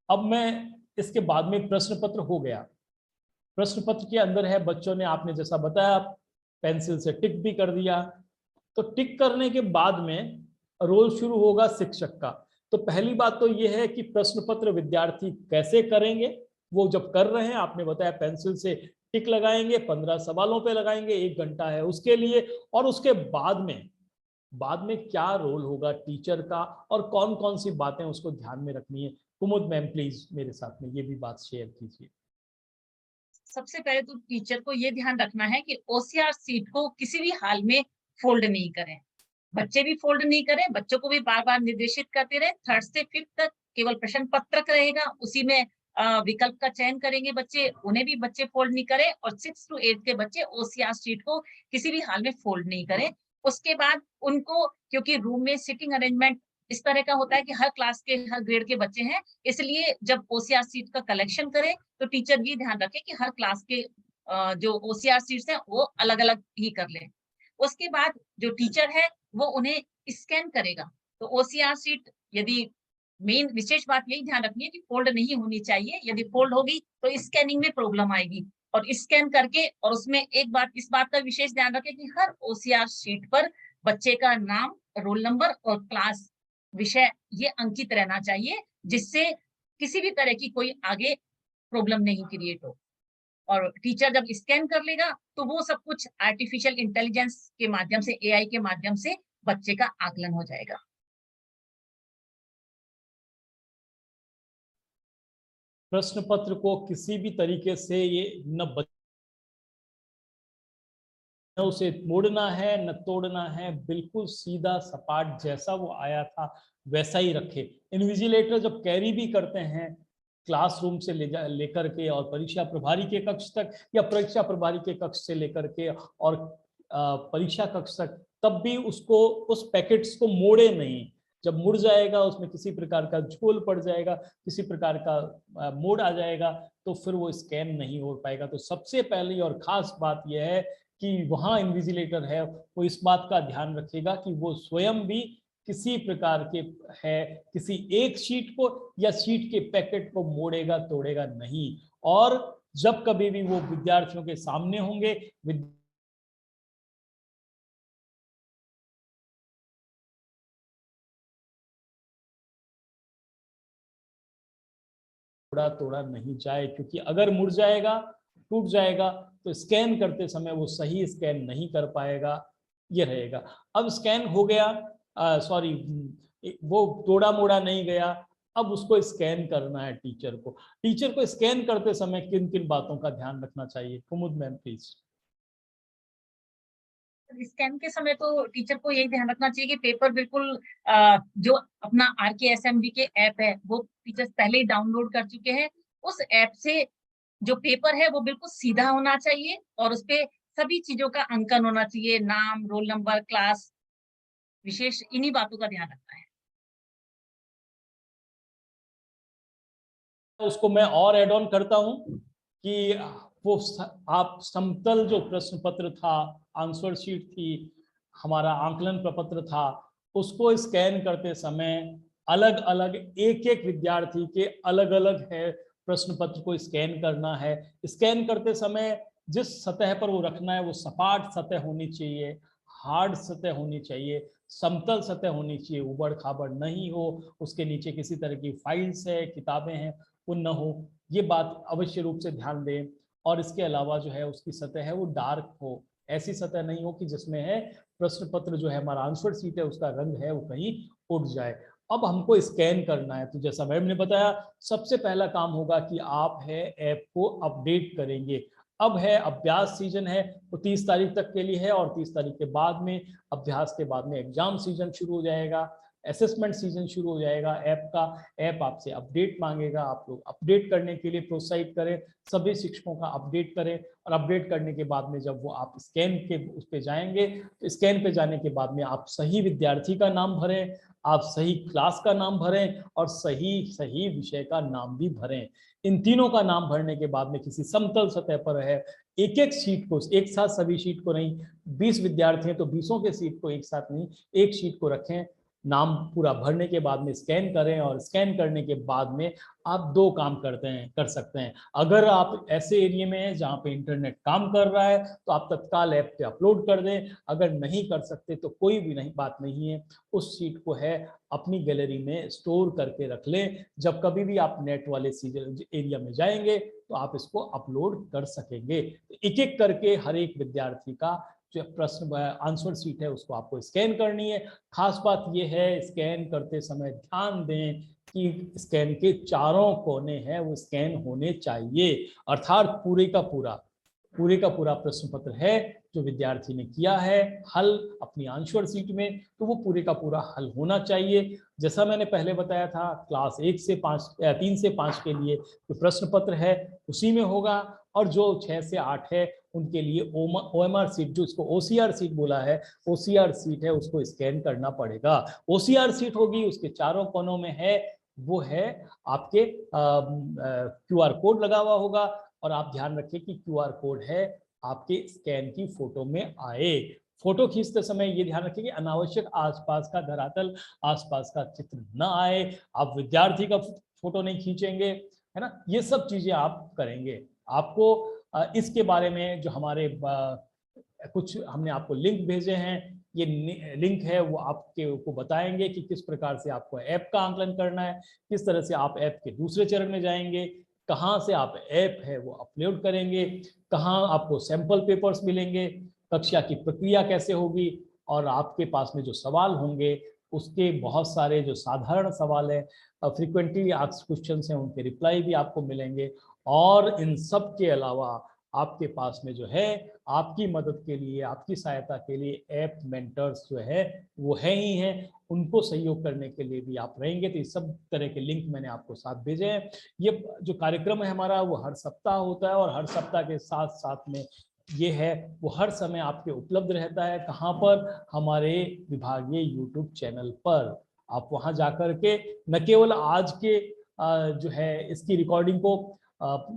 अब मैं इसके बाद में प्रश्न पत्र हो गया। प्रश्न पत्र के अंदर है, बच्चों ने आपने जैसा बताया पेंसिल से टिक भी कर दिया। तो टिक करने के बाद में रोल शुरू होगा शिक्षक का। तो पहली बात तो यह है कि प्रश्न पत्र विद्यार्थी कैसे करेंगे। वो जब कर रहे हैं, आपने बताया पेंसिल से टिक लगाएंगे, 15 सवालों पे लगाएंगे, 1 घंटा है उसके लिए। और उसके बाद में क्या रोल होगा टीचर का, और कौन कौन सी बातें उसको ध्यान में रखनी है। कुमुद मैम प्लीज मेरे साथ में ये भी बात शेयर कीजिए। सबसे पहले तो टीचर को ये ध्यान रखना है कि ओसीआर सीट को किसी भी हाल में फोल्ड नहीं करें, बच्चे भी फोल्ड नहीं करें, बच्चों को भी बार बार निर्देशित करते रहे। 3rd से 5th तक केवल प्रश्न पत्रक रहेगा, उसी में विकल्प का चयन करेंगे बच्चे, उन्हें भी बच्चे फोल्ड नहीं करें। और 6 to 8 के बच्चे ओसीआर सीट को किसी भी हाल में फोल्ड नहीं करें। उसके बाद उनको, क्योंकि रूम में सिटिंग अरेंजमेंट इस तरह का होता है कि हर क्लास के हर ग्रेड के बच्चे हैं, इसलिए जब ओसीआर सीट का कलेक्शन करें तो टीचर ये ध्यान रखे कि हर क्लास के जो ओसीआर सीट्स हैं वो अलग अलग ही कर लें। उसके बाद जो टीचर है वो उन्हें स्कैन करेगा। तो ओसीआर सीट, यदि मेन विशेष बात यही ध्यान रखनी है कि फोल्ड नहीं होनी चाहिए, यदि फोल्ड होगी तो स्कैनिंग में प्रॉब्लम आएगी। और स्कैन करके, और उसमें एक बात, इस बात का विशेष ध्यान रखें कि हर ओसीआर शीट पर बच्चे का नाम, रोल नंबर और क्लास, विषय ये अंकित रहना चाहिए, जिससे किसी भी तरह की कोई आगे प्रॉब्लम नहीं क्रिएट हो। और टीचर जब स्कैन कर लेगा तो वो सब कुछ आर्टिफिशियल इंटेलिजेंस के माध्यम से, एआई के माध्यम से बच्चे का आकलन हो जाएगा। प्रश्न पत्र को किसी भी तरीके से ये न उसे मोड़ना है न तोड़ना है, बिल्कुल सीधा सपाट जैसा वो आया था वैसा ही रखे। इन्विजिलेटर जब कैरी भी करते हैं क्लासरूम से लेकर के और परीक्षा प्रभारी के कक्ष तक, या परीक्षा प्रभारी के कक्ष से लेकर के और परीक्षा कक्ष तक, तब भी उसको, उस पैकेट्स को मोड़े नहीं। जब मुड़ जाएगा, उसमें किसी प्रकार का झोल पड़ जाएगा, किसी प्रकार का मोड़ आ जाएगा, तो फिर वो स्कैन नहीं हो पाएगा। तो सबसे पहली और खास बात यह है कि वहाँ इन्विजिलेटर है वो इस बात का ध्यान रखेगा कि वो स्वयं भी किसी प्रकार के है किसी एक शीट को या शीट के पैकेट को मोड़ेगा तोड़ेगा नहीं। और जब कभी भी वो विद्यार्थियों के सामने होंगे, तोड़ा नहीं जाए, क्योंकि अगर मुड़ जाएगा, टूट जाएगा, तो स्कैन करते समय वो सही स्कैन नहीं कर पाएगा, ये रहेगा। अब स्कैन हो गया, सॉरी, वो तोड़ा मोड़ा नहीं गया, अब उसको स्कैन करना है टीचर को। टीचर को स्कैन करते समय किन किन बातों का ध्यान रखना चाहिए, कुमुद मैम प्लीज। स्कैन के समय तो टीचर को यही ध्यान रखना चाहिए कि पेपर बिल्कुल जो अपना RKSMB के ऐप है वो टीचर्स पहले ही डाउनलोड कर चुके हैं। उस ऐप से जो पेपर है वो बिल्कुल सीधा होना चाहिए और उसपे सभी चीजों का अंकन होना चाहिए, नाम, रोल नंबर, क्लास, विशेष इन्हीं बातों का ध्यान रखना है। उसको मैं और एड ऑन करता हूं कि वो आप समतल जो प्रश्न पत्र था, आंसर शीट थी, हमारा आंकलन प्रपत्र था, उसको स्कैन करते समय अलग अलग एक एक विद्यार्थी के अलग अलग है प्रश्न पत्र को स्कैन करना है। स्कैन करते समय जिस सतह पर वो रखना है वो सपाट सतह होनी चाहिए, हार्ड सतह होनी चाहिए, समतल सतह होनी चाहिए, उबड़ खाबड़ नहीं हो, उसके नीचे किसी तरह की फाइल्स है, किताबें हैं, वो न हो, ये बात अवश्य रूप से ध्यान दें। और इसके अलावा जो है उसकी सतह है वो डार्क हो, ऐसी सतह नहीं हो कि जिसमें है प्रश्न पत्र जो है हमारा आंसर शीट है उसका रंग है वो कहीं उड़ जाए। अब हमको स्कैन करना है, तो जैसा मैम ने बताया सबसे पहला काम होगा कि आप है ऐप को अपडेट करेंगे। अब है अभ्यास सीजन है, तो 30 तारीख तक के लिए है, और 30 तारीख के बाद में अभ्यास के बाद में एग्जाम सीजन शुरू हो जाएगा, असेसमेंट सीजन शुरू हो जाएगा ऐप का। ऐप आपसे अपडेट मांगेगा, आप लोग अपडेट करने के लिए प्रोत्साहित करें, सभी शिक्षकों का अपडेट करें। और अपडेट करने के बाद में जब वो आप स्कैन के उस पर जाएंगे, तो स्कैन पे जाने के बाद में आप सही विद्यार्थी का नाम भरें, आप सही क्लास का नाम भरें, और सही सही विषय का नाम भी भरें। इन तीनों का नाम भरने के बाद में किसी समतल सतह पर है एक एक शीट को, एक साथ सभी शीट को नहीं, 20 विद्यार्थी हैं तो 20 के शीट को एक साथ नहीं, एक शीट को रखें, नाम पूरा भरने के बाद में स्कैन करें, और स्कैन करने के बाद में आप 2 काम कर सकते हैं। अगर आप ऐसे एरिया में हैं जहाँ पे इंटरनेट काम कर रहा है तो आप तत्काल ऐप पे अपलोड कर दें, अगर नहीं कर सकते तो कोई भी नहीं बात नहीं है, उस शीट को है अपनी गैलरी में स्टोर करके रख लें, जब कभी भी आप नेट वाले एरिया में जाएंगे तो आप इसको अपलोड कर सकेंगे। एक एक करके हर एक विद्यार्थी का जो प्रश्न आंसर शीट है उसको आपको स्कैन करनी है। खास बात यह है स्कैन करते समय ध्यान दें कि स्कैन के चारों कोने हैं वो स्कैन होने चाहिए, अर्थात पूरे का पूरा प्रश्न पत्र है जो विद्यार्थी ने किया है हल अपनी आंसर शीट में, तो वो पूरे का पूरा हल होना चाहिए। जैसा मैंने पहले बताया था क्लास 1 से 5 3 से 5 के लिए जो प्रश्न पत्र है उसी में होगा, और जो 6 से 8 है उनके लिए OMR सीट, जो इसको OCR सीट बोला है, OCR सीट है उसको स्कैन करना पड़ेगा। OCR सीट होगी, उसके चारों कोनों में है वो है आपके QR कोड लगा हुआ होगा, और आप ध्यान रखिए कि QR कोड है आपके स्कैन की फोटो में आए। फोटो खींचते समय ये ध्यान रखिए कि अनावश्यक आसपास का धरातल, आसपास का चित्र न आए, आप विद्यार्थी का फोटो नहीं खींचेंगे, है ना, ये सब चीजें आप करेंगे। आपको इसके बारे में जो हमारे कुछ हमने आपको लिंक भेजे हैं, ये लिंक है वो आपके को बताएंगे कि किस प्रकार से आपको ऐप का आंकलन करना है, किस तरह से आप ऐप के दूसरे चरण में जाएंगे, कहाँ से आप ऐप है वो अपलोड करेंगे, कहाँ आपको सैंपल पेपर्स मिलेंगे, कक्षा की प्रक्रिया कैसे होगी, और आपके पास में जो सवाल होंगे उसके बहुत सारे जो साधारण सवाल है फ्रीक्वेंटली आस्क्ड क्वेश्चंस हैं उनके रिप्लाई भी आपको मिलेंगे। और इन सब के अलावा आपके पास में जो है आपकी मदद के लिए, आपकी सहायता के लिए ऐप मेंटर्स जो है वो है ही हैं, उनको सहयोग करने के लिए भी आप रहेंगे। तो इस सब तरह के लिंक मैंने आपको साथ भेजे हैं। ये जो कार्यक्रम है हमारा वो हर सप्ताह होता है, और हर सप्ताह के साथ साथ में ये है वो हर समय आपके उपलब्ध रहता है। कहाँ पर? हमारे विभागीय यूट्यूब चैनल पर। आप वहाँ जाकर के न केवल आज के जो है इसकी रिकॉर्डिंग को,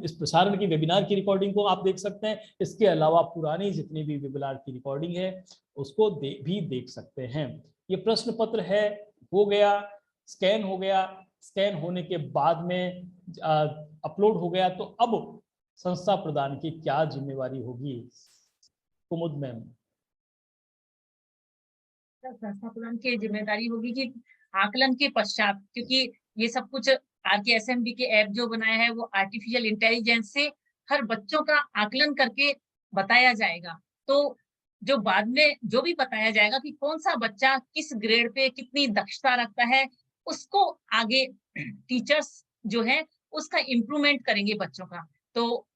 इस प्रसारण की वेबिनार की रिकॉर्डिंग को आप देख सकते हैं, इसके अलावा पुरानी जितनी भी वेबिनार की रिकॉर्डिंग है उसको भी देख सकते हैं। ये प्रश्न पत्र है हो गया, स्कैन हो गया, स्कैन होने के बाद में अपलोड हो गया, तो अब संस्था प्रदान की क्या जिम्मेवारी होगी कुमुद मैम? संस्था प्रदान की जिम्मेदारी होगी कि आकलन के पश्चात, क्योंकि ये सब कुछ RKSMB के ऐप जो बनाया है वो आर्टिफिशियल इंटेलिजेंस से हर बच्चों का आकलन करके बताया जाएगा। तो जो बाद में जो भी बताया जाएगा कि कौन सा बच्चा किस ग्रेड पे कितनी दक्षता रखता है, उसको आगे टीचर्स जो है उसका इम्प्रूवमेंट करेंगे बच्चों का। तो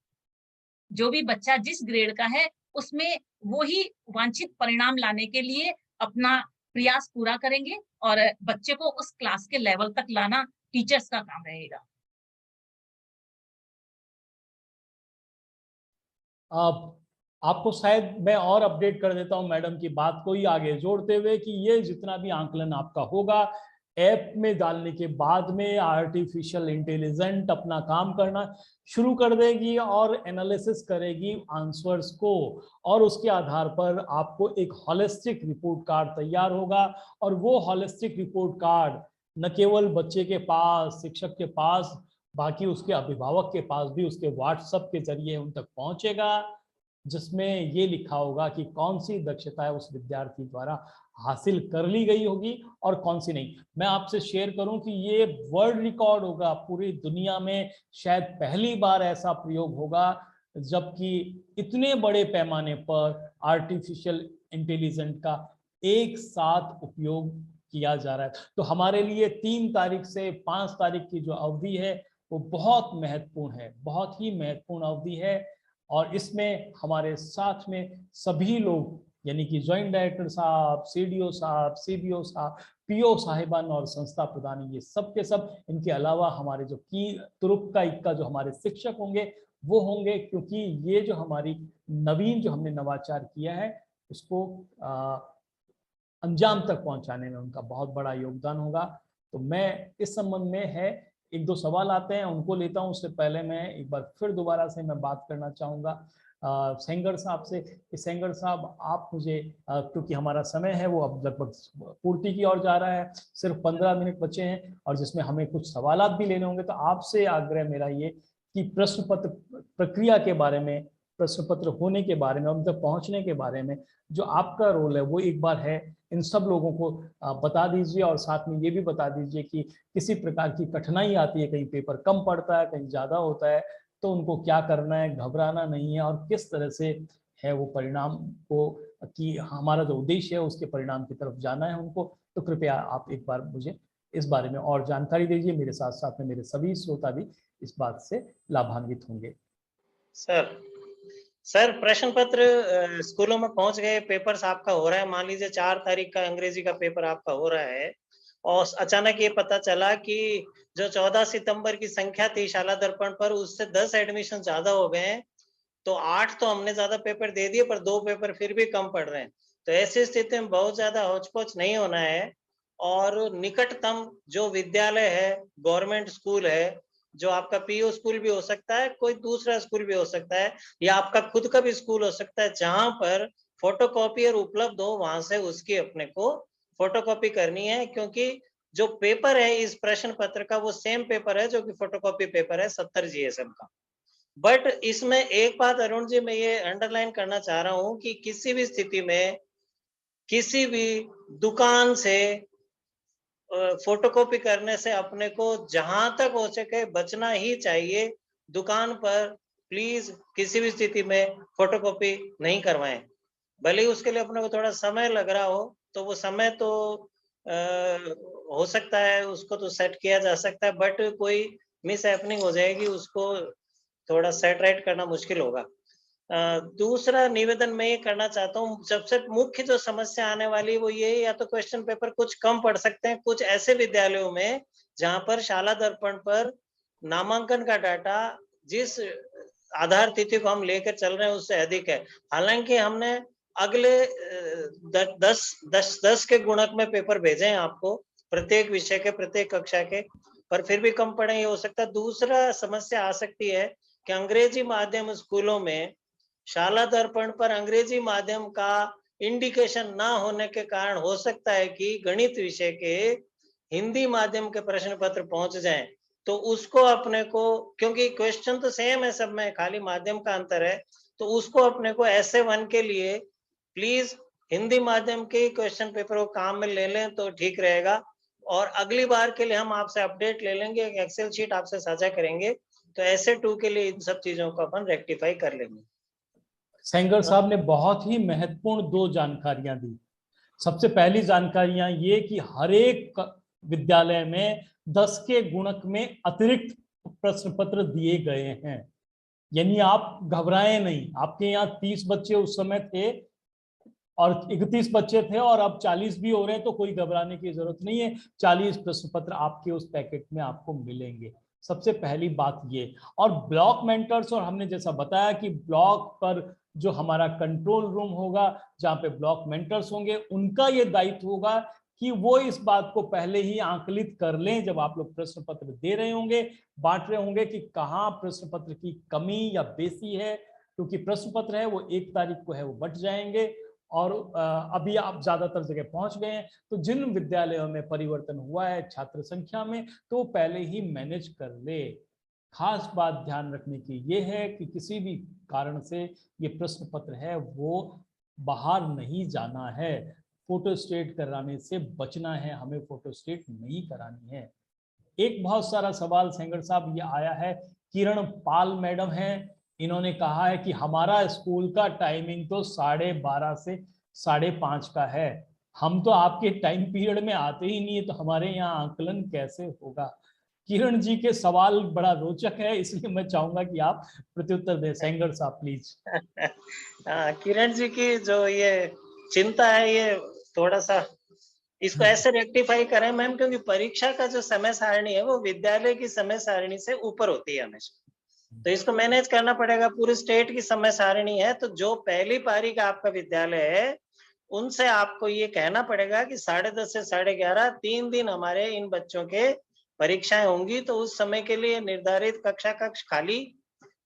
जो भी बच्चा जिस ग्रेड का है उसमें वो ही वांछित परिणाम लाने के लिए अपना प्रयास पूरा करेंगे, और बच्चे को उस क्लास के लेवल तक लाना टीचर्स का काम रहेगा। आपको शायद मैं और अपडेट कर देता हूं मैडम की बात को ही आगे जोड़ते हुए कि ये जितना भी आंकलन आपका होगा ऐप में डालने के बाद में आर्टिफिशियल इंटेलिजेंट अपना काम करना शुरू कर देगी और एनालिसिस करेगी आंसर्स को, और उसके आधार पर आपको एक हॉलिस्टिक रिपोर्ट कार्ड तैयार होगा। और वो हॉलिस्टिक रिपोर्ट कार्ड न केवल बच्चे के पास, शिक्षक के पास, बाकी उसके अभिभावक के पास भी उसके व्हाट्सएप के जरिए उन तक पहुंचेगा। जिसमें ये लिखा होगा कि कौन सी दक्षताएं उस विद्यार्थी द्वारा हासिल कर ली गई होगी और कौन सी नहीं। मैं आपसे शेयर करूं कि ये वर्ल्ड रिकॉर्ड होगा, पूरी दुनिया में शायद पहली बार ऐसा प्रयोग होगा जबकि इतने बड़े पैमाने पर आर्टिफिशियल इंटेलिजेंस का एक साथ उपयोग किया जा रहा है। तो हमारे लिए 3 तारीख से 5 तारीख की जो अवधि है वो बहुत महत्वपूर्ण है, बहुत ही महत्वपूर्ण अवधि है। और इसमें हमारे साथ में सभी लोग यानी कि ज्वाइंट डायरेक्टर साहब, सीडीओ साहब, सीबीओ साहब, पीओ साहिबान और संस्था प्रधान, ये सब के सब, इनके अलावा हमारे जो की तुरुप का इक्का जो हमारे शिक्षक होंगे वो होंगे, क्योंकि ये जो हमारी नवीन जो हमने नवाचार किया है उसको अंजाम तक पहुंचाने में उनका बहुत बड़ा योगदान होगा। तो मैं इस संबंध में है 1-2 सवाल आते हैं उनको लेता हूं। उससे पहले मैं एक बार फिर दोबारा से मैं बात करना चाहूँगा सेंगर साहब से कि सेंगर साहब आप मुझे क्योंकि हमारा समय है वो अब लगभग पूर्ति की ओर जा रहा है, सिर्फ 15 मिनट बचे हैं और जिसमें हमें कुछ सवालात भी लेने होंगे। तो आपसे आग्रह मेरा ये कि प्रश्न पत्र प्रक्रिया के बारे में, प्रश्न पत्र होने के बारे में, उन तक पहुंचने के बारे में जो आपका रोल है वो एक बार है इन सब लोगों को बता दीजिए। और साथ में ये भी बता दीजिए कि किसी प्रकार की कठिनाई आती है, कहीं पेपर कम पड़ता है, कहीं ज़्यादा होता है, तो उनको क्या करना है, घबराना नहीं है और किस तरह से है वो परिणाम को कि हमारा जो उद्देश्य है उसके परिणाम की तरफ जाना है उनको। तो कृपया आप एक बार मुझे इस बारे में और जानकारी दीजिए, मेरे साथ साथ में मेरे सभी श्रोता भी इस बात से लाभान्वित होंगे। सर प्रश्न पत्र स्कूलों में पहुंच गए, पेपर्स आपका हो रहा है, मान लीजिए 4 तारीख का अंग्रेजी का पेपर आपका हो रहा है और अचानक ये पता चला कि जो 14 सितंबर की संख्या थी शाला दर्पण पर उससे 10 एडमिशन ज्यादा हो गए हैं। तो 8 तो हमने ज्यादा पेपर दे दिए पर 2 पेपर फिर भी कम पड़ रहे हैं। तो ऐसी स्थिति में बहुत ज्यादा होच-पोच नहीं होना है और निकटतम जो विद्यालय है, गवर्नमेंट स्कूल है, जो आपका पीओ स्कूल भी हो सकता है, कोई दूसरा स्कूल भी हो सकता है या आपका खुद का भी स्कूल हो सकता है, जहां पर फोटोकॉपियर उपलब्ध हो वहां से उसकी अपने को फोटोकॉपी करनी है। क्योंकि जो पेपर है इस प्रश्न पत्र का वो सेम पेपर है जो कि फोटोकॉपी पेपर है 70 जीएसएम का। बट इसमें एक बात अरुण जी मैं ये अंडरलाइन करना चाह रहा हूं कि किसी भी स्थिति में किसी भी दुकान से फोटोकॉपी करने से अपने को जहां तक हो सके बचना ही चाहिए। दुकान पर प्लीज किसी भी स्थिति में फोटोकॉपी नहीं करवाएं। भले ही उसके लिए अपने को थोड़ा समय लग रहा हो तो वो समय तो हो सकता है, उसको तो सेट किया जा सकता है, बट कोई मिस हैपनिंग हो जाएगी, उसको थोड़ा सेट राइट करना मुश्किल होगा। दूसरा निवेदन मैं ये करना चाहता हूँ, सबसे मुख्य जो समस्या आने वाली है वो ये है, या तो क्वेश्चन पेपर कुछ कम पढ़ सकते हैं कुछ ऐसे विद्यालयों में जहां पर शाला दर्पण पर नामांकन का डाटा जिस आधार तिथि को हम लेकर चल रहे हैं उससे अधिक है। हालांकि हमने अगले 10 के गुणक में पेपर भेजे हैं आपको, प्रत्येक विषय के, प्रत्येक कक्षा के, पर फिर भी कम पढ़े ये हो सकता है। दूसरा समस्या आ सकती है कि अंग्रेजी माध्यम स्कूलों में शाला दर्पण पर अंग्रेजी माध्यम का इंडिकेशन ना होने के कारण हो सकता है कि गणित विषय के हिंदी माध्यम के प्रश्न पत्र पहुंच जाएं। तो उसको अपने को, क्योंकि क्वेश्चन तो सेम है सब में, खाली माध्यम का अंतर है, तो उसको अपने को SA1 के लिए प्लीज हिंदी माध्यम के क्वेश्चन पेपर को काम में ले लें तो ठीक रहेगा। और अगली बार के लिए हम आपसे अपडेट ले लेंगे, एक एक्सेल शीट आपसे साझा करेंगे, तो SA2 के लिए इन सब चीजों को अपन रेक्टिफाई कर लेंगे। सेंगर साहब ने बहुत ही महत्वपूर्ण 2 जानकारियां दी। सबसे पहली जानकारियां ये कि हर एक विद्यालय में 10 के गुणक में अतिरिक्त प्रश्न पत्र दिए गए हैं, यानी आप घबराएं नहीं। आपके यहाँ 30 बच्चे उस समय थे और 31 बच्चे थे और अब 40 भी हो रहे हैं, तो कोई घबराने की जरूरत नहीं है। 40 प्रश्न पत्र आपके उस पैकेट में आपको मिलेंगे, सबसे पहली बात ये। और ब्लॉक मेंटर्स, और हमने जैसा बताया कि ब्लॉक पर जो हमारा कंट्रोल रूम होगा जहाँ पे ब्लॉक मेंटर्स होंगे, उनका ये दायित्व होगा कि वो इस बात को पहले ही आंकलित कर लें जब आप लोग प्रश्न पत्र दे रहे होंगे, बांट रहे होंगे, कि कहाँ प्रश्न पत्र की कमी या बेसी है। क्योंकि प्रश्न पत्र है वो 1 तारीख को है वो बट जाएंगे और अभी आप ज्यादातर जगह पहुंच गए हैं। तो जिन विद्यालयों में परिवर्तन हुआ है छात्र संख्या में, तो पहले ही मैनेज कर ले। खास बात ध्यान रखने की ये है कि किसी भी कारण से ये प्रश्न पत्र है वो बाहर नहीं जाना है, फोटोस्टेट कराने से बचना है, हमें फोटोस्टेट नहीं करानी है। एक बहुत सारा सवाल सेंगर साहब ये आया है, किरण पाल मैडम है, इन्होंने कहा है कि हमारा स्कूल का टाइमिंग तो 12:30 से 5:30 का है, हम तो आपके टाइम पीरियड में आते ही नहीं है, तो हमारे यहाँ आकलन कैसे होगा। किरण जी के सवाल बड़ा रोचक है, इसलिए मैं चाहूंगा कि आप प्रत्युत्तर दें। सेंगर साहब प्लीज। किरण जी की जो ये चिंता है, ये थोड़ा सा इसको ऐसे रेक्टिफाई करें मैम, क्योंकि परीक्षा का जो समय सारणी है वो विद्यालय की समय सारणी से ऊपर होती है हमेशा, तो इसको मैनेज करना पड़ेगा। पूरे स्टेट की समय सारणी है, तो जो पहली पारी का आपका विद्यालय है उनसे आपको ये कहना पड़ेगा कि 10:30 से 11:30 3 दिन हमारे इन बच्चों के परीक्षाएं होंगी, तो उस समय के लिए निर्धारित कक्षा कक्ष खाली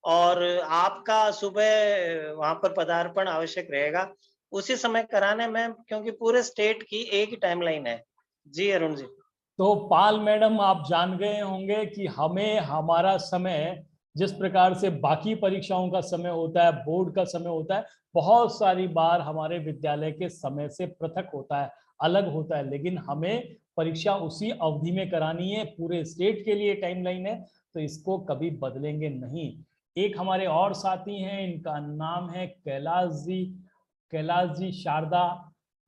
और आपका सुबह वहां पर पदार्पण आवश्यक रहेगा उसी समय कराने में, क्योंकि पूरे स्टेट की एक ही टाइमलाइन है। जी अरुण जी। तो पाल मैडम आप जान गए होंगे कि हमें हमारा समय जिस प्रकार से बाकी परीक्षाओं का समय होता है, बोर्ड का समय होता है, बहुत सारी बार हमारे विद्यालय के समय से पृथक होता है, अलग होता है, लेकिन हमें परीक्षा उसी अवधि में करानी है, पूरे स्टेट के लिए टाइमलाइन है, तो इसको कभी बदलेंगे नहीं। एक हमारे और साथी हैं, इनका नाम है कैलाश जी शारदा,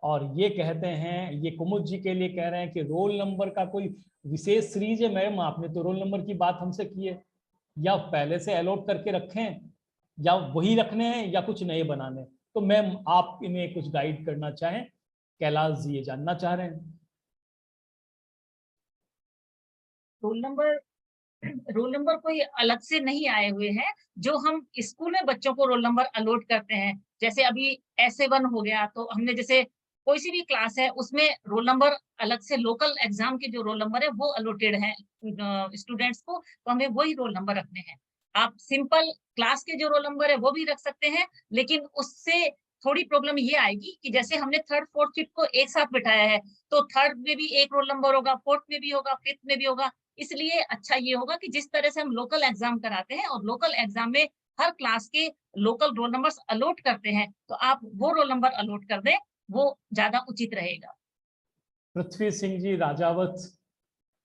और ये कहते हैं, ये कुमुद जी के लिए कह रहे हैं कि रोल नंबर का कोई विशेष सीरीज है। मैम आपने तो रोल नंबर की बात हमसे की है, या पहले से अलॉट करके रखें, या वही रखने हैं, या कुछ नए बनाने। तो मैम आप इन्हें कुछ गाइड करना चाहें, कैलाश जी ये जानना चाह रहे हैं। रोल नंबर कोई अलग से नहीं आए हुए हैं, जो हम स्कूल में बच्चों को रोल नंबर अलॉट करते हैं। जैसे अभी SA1 हो गया, तो हमने जैसे कोई सी भी क्लास है उसमें रोल नंबर अलग से, लोकल एग्जाम के जो रोल नंबर है वो अलॉटेड है स्टूडेंट्स को, तो हमें वही रोल नंबर रखने हैं। आप सिंपल क्लास के जो रोल नंबर है वो भी रख सकते हैं, लेकिन उससे थोड़ी प्रॉब्लम ये आएगी कि जैसे हमने थर्ड फोर्थ फिफ्थ को एक साथ बिठाया है, तो थर्ड में भी एक रोल नंबर होगा, फोर्थ में भी होगा, फिफ्थ में भी होगा। इसलिए अच्छा ये होगा कि जिस तरह से हम लोकल एग्जाम कराते हैं और लोकल एग्जाम में हर क्लास के लोकल रोल नंबर्स अलॉट करते हैं, तो आप वो रोल नंबर अलॉट कर दें, वो ज्यादा उचित रहेगा। पृथ्वी सिंह जी राजावत,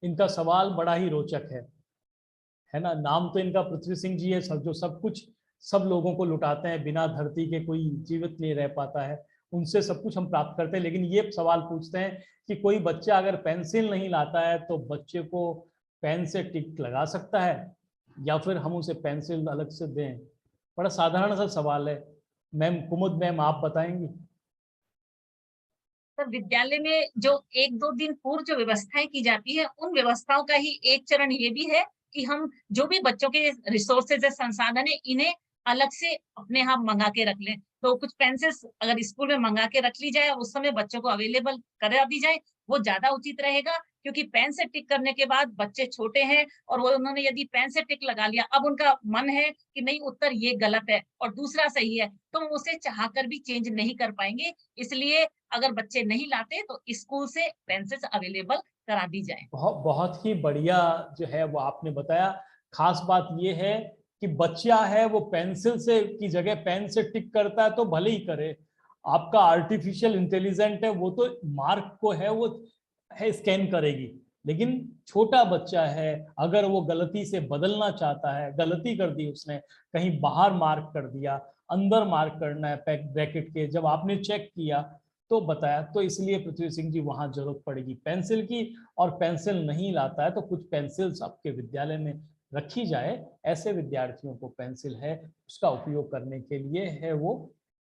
इनका सवाल बड़ा ही रोचक है ना। नाम तो इनका पृथ्वी सिंह जी है, सब जो सब कुछ सब लोगों को लुटाते हैं, बिना धरती के कोई जीवित नहीं रह पाता है, उनसे सब कुछ हम प्राप्त करते हैं। लेकिन ये सवाल पूछते हैं कि कोई बच्चा अगर पेंसिल नहीं लाता है तो बच्चे को पेन से टिक लगा सकता है, या फिर हम उसे पेंसिल अलग से दें। बड़ा साधारण सा सवाल है। मैम कुमुद मैम आप बताएंगी। सर, विद्यालय में जो 1-2 दिन पूर्व जो व्यवस्थाएं की जाती है, उन व्यवस्थाओं का ही एक चरण ये भी है कि हम जो भी बच्चों के रिसोर्सेज है, संसाधन है, इन्हें अलग से अपने यहाँ मंगा के रख लें। तो कुछ पेंसिल्स अगर स्कूल में मंगा के रख ली जाए और उस समय बच्चों को अवेलेबल करा दी जाए, वो ज्यादा उचित रहेगा। क्योंकि पेन से टिक करने के बाद बच्चे छोटे हैं और वो उन्होंने यदि पेन से टिक लगा लिया, अब उनका मन है कि नहीं उत्तर ये गलत है और दूसरा सही है, तो उसे चाहकर भी चेंज नहीं कर पाएंगे। इसलिए अगर बच्चे नहीं लाते तो स्कूल से पेंसिल्स अवेलेबल करा दी जाए। बहुत ही बढ़िया जो है वो आपने बताया। खास बात ये है कि बच्चा है वो पेंसिल से की जगह पेन से टिक करता है तो भले ही करे, आपका आर्टिफिशियल इंटेलिजेंट है वो तो मार्क को है वो है स्कैन करेगी, लेकिन छोटा बच्चा है अगर वो गलती से बदलना चाहता है, गलती कर दी उसने, कहीं बाहर मार्क कर दिया, अंदर मार्क करना है ब्रैकेट के, जब आपने चेक किया तो बताया, तो इसलिए पृथ्वी सिंह जी वहां जरूरत पड़ेगी पेंसिल की। और पेंसिल नहीं लाता है तो कुछ पेंसिल्स आपके विद्यालय में रखी जाए, ऐसे विद्यार्थियों को पेंसिल है उसका उपयोग करने के लिए है वो